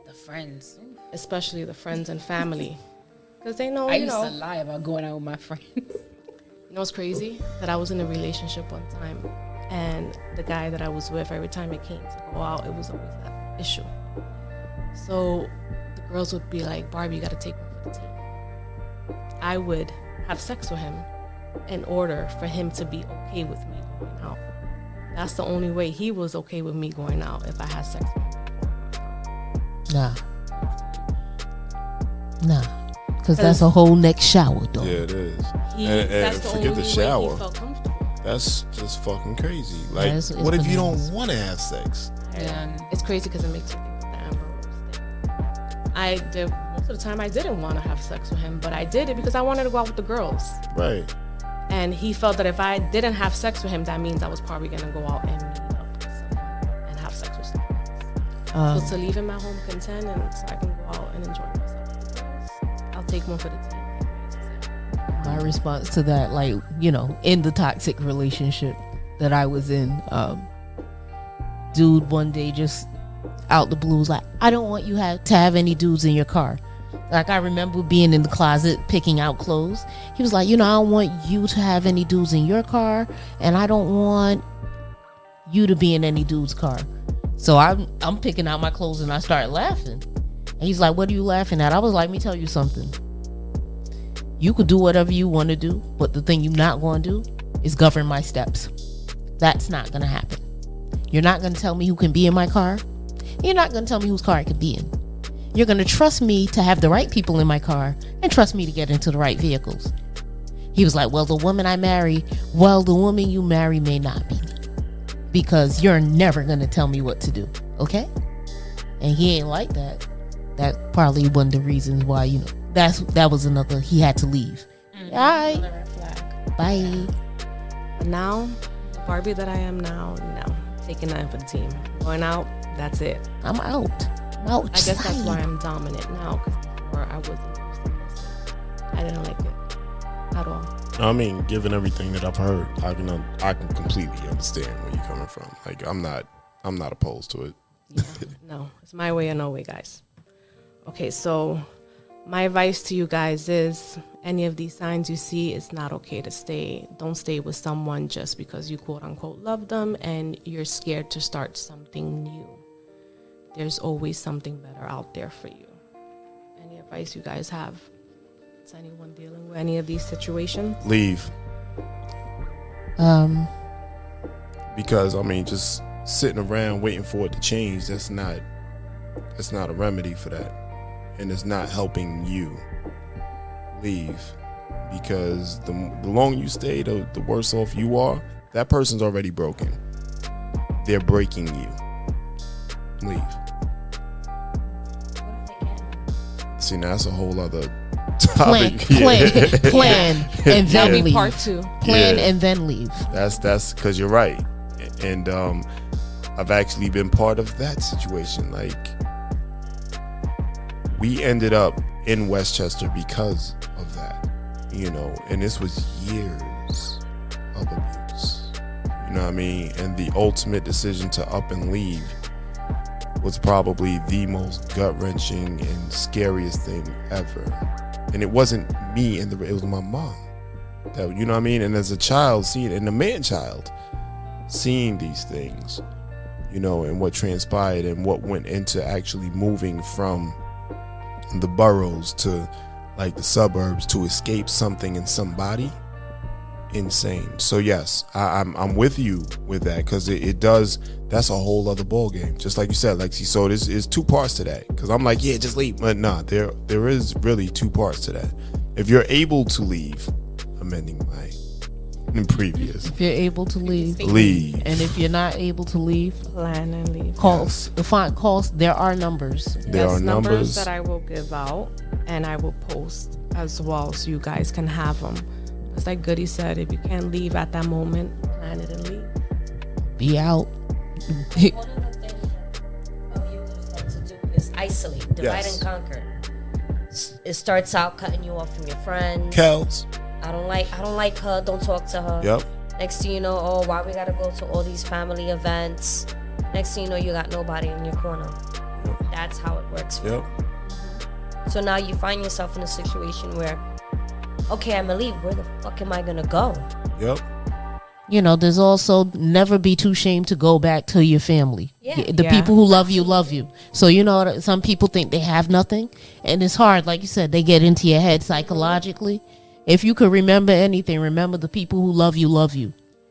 The friends. Especially the friends and family, because they know, I you used know. to lie about going out with my friends. You know what's crazy? That I was in a relationship one time, and the guy that I was with, every time it came to go out, it was always that issue. So the girls would be like, Barbie, you got to take one for the team. I would have sex with him in order for him to be okay with me going out. That's the only way he was okay with me going out, if I had sex with him. Nah, because that's a whole next shower, though. Yeah, it is. That's And the forget only the way shower. he felt comfortable. That's just fucking crazy. Like, Yeah, it's what if you bananas. don't want to have sex? Yeah. It's crazy because it makes me think of the Amber Rose thing. I did, most of the time I didn't want to have sex with him, but I did it because I wanted to go out with the girls. Right. And he felt that if I didn't have sex with him, that means I was probably going to go out and meet up with someone and have sex with someone else. So to leave him at home content and so I can go out and enjoy myself with the girls, I'll take one for the team. My response to that, like, you know, in the toxic relationship that I was in, dude one day just out the blue was like, I don't want you to have any dudes in your car. Like, I remember being in the closet picking out clothes. He was like, you know, I don't want you to have any dudes in your car, and I don't want you to be in any dude's car. So I'm picking out my clothes and I start laughing. And he's like, what are you laughing at? I was like, let me tell you something. You could do whatever you want to do, but the thing you're not going to do is govern my steps. That's not going to happen. You're not going to tell me who can be in my car. You're not going to tell me whose car I could be in. You're going to trust me to have the right people in my car and trust me to get into the right vehicles. He was like, well, the woman I marry, well, the woman you marry may not be me, because you're never going to tell me what to do, okay? And he ain't like that. that probably one of the reasons why, you know, that was another, he had to leave. All right. Red flag. Bye. But now, the Barbie that I am now, no. Taking nothing for the team. Going out, that's it. I'm out. I guess that's why I'm dominant now. Because before I wasn't. I didn't like it at all. I mean, given everything that I've heard, I can completely understand where you're coming from. Like, I'm not opposed to it. Yeah, no, it's my way or no way, guys. Okay, so my advice to you guys is any of these signs you see, it's not okay to stay. Don't stay with someone just because you quote unquote love them and you're scared to start something new. There's always something better out there for you. Any advice you guys have? Is anyone dealing with any of these situations? Leave. Because I mean, just sitting around waiting for it to change, that's not a remedy for that, and it's not helping you. Leave, because the longer you stay, the worse off you are. That person's already broken. They're breaking you. Leave. See, now that's a whole other topic. Plan, and That'll then be leave. part 2. Plan Yeah. and then leave. That's because you're right, and I've actually been part of that situation. Like, we ended up in Westchester because of that, you know, and this was years of abuse. You know what I mean? And the ultimate decision to up and leave was probably the most gut-wrenching and scariest thing ever. And it wasn't me it was my mom. That, you know what I mean? And as a child seeing, and a man-child seeing these things, you know, and what transpired and what went into actually moving from the boroughs to like the suburbs to escape something and somebody, insane. So yes, I'm with you with that, because it does. That's a whole other ball game. Just like you said, Lexi. So this is 2 parts to that. Because I'm like, yeah, just leave, but nah, there is really 2 parts to that. If you're able to leave, amending my previous. If you're able to leave, Leave. and if you're not able to leave, Plan and leave. calls. Find calls. There are numbers. There Yes, are numbers. that I will give out and I will post as well, so you guys can have them. It's like Goody said, if you can't leave at that moment, plan it and leave. Be out. One of the things that abusers like to do is isolate, divide Yes. and conquer. It starts out cutting you off from your friends. Kels. I don't like her. Don't talk to her. Yep. Next thing you know, oh, why we gotta go to all these family events? Next thing you know, you got nobody in your corner. Yep. That's how it works for you. Yep. So now you find yourself in a situation where, okay, I'm gonna leave. Where the fuck am I gonna go? Yep. You know, there's also never be too ashamed to go back to your family. Yeah. The Yeah. people who love you. So, you know, some people think they have nothing, and it's hard. Like you said, they get into your head psychologically. If you could remember anything, remember the people who love you.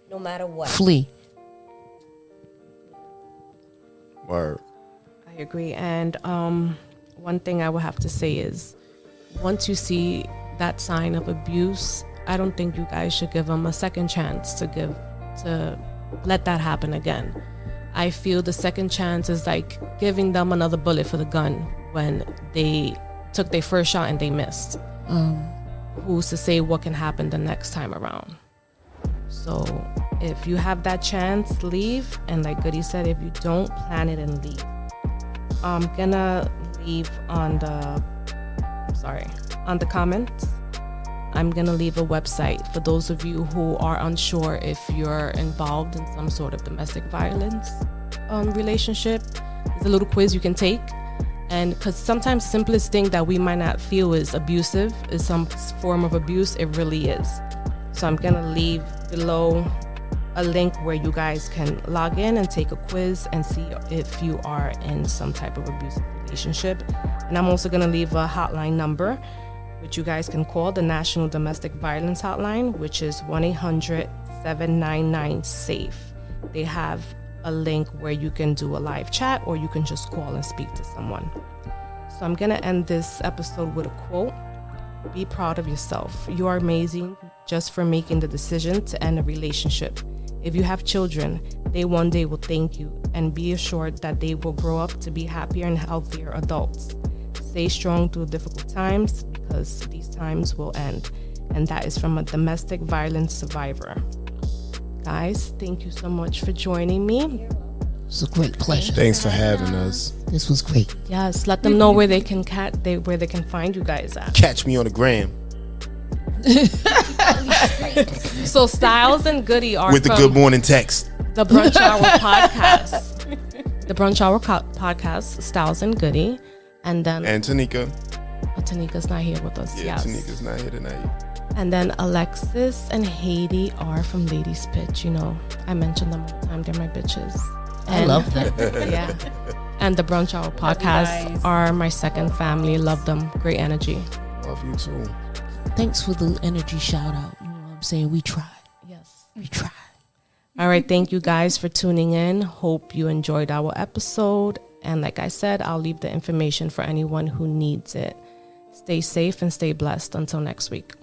No matter what. Flee. Word. I agree. And one thing I will have to say is, once you see that sign of abuse, I don't think you guys should give them a second chance to let that happen again. I feel the second chance is like giving them another bullet for the gun when they took their first shot and they missed. Who's to say what can happen the next time around? So if you have that chance, leave. And like Goody said, if you don't, plan it and leave. I'm gonna leave on the comments. I'm gonna leave a website for those of you who are unsure if you're involved in some sort of domestic violence relationship. There's a little quiz you can take. And because sometimes the simplest thing that we might not feel is abusive is some form of abuse, it really is. So I'm gonna leave below a link where you guys can log in and take a quiz and see if you are in some type of abusive relationship. And I'm also gonna leave a hotline number which you guys can call, the National Domestic Violence Hotline, which is 1-800-799-SAFE. They have a link where you can do a live chat or you can just call and speak to someone. So I'm gonna end this episode with a quote. Be proud of yourself. You are amazing just for making the decision to end a relationship. If you have children, they one day will thank you, and be assured that they will grow up to be happier and healthier adults. Stay strong through difficult times because these times will end. And that is from a domestic violence survivor. Guys, thank you so much for joining me. It was a great pleasure. Thanks for having us. This was great. Yes, let them know where they can where they can find you guys at. Catch me on the gram So Styles and Goody are with the from Good Morning text. the Brunch Hour podcast. The Brunch Hour podcast, Styles and Goody. And then And Tanika. Tanika's not here with us. Yeah, Yes. Tanika's not here tonight. And then Alexis and Haiti are from Ladies Pitch. You know, I mention them all the time. They're my bitches. I love that. Yeah. And the Brunch Hour podcast guys. are my second family. Love them. Great energy. Love you too. Thanks for the energy shout out. You know what I'm saying? We tried. Yes. We tried. All right. Thank you guys for tuning in. Hope you enjoyed our episode. And like I said, I'll leave the information for anyone who needs it. Stay safe and stay blessed. Until next week.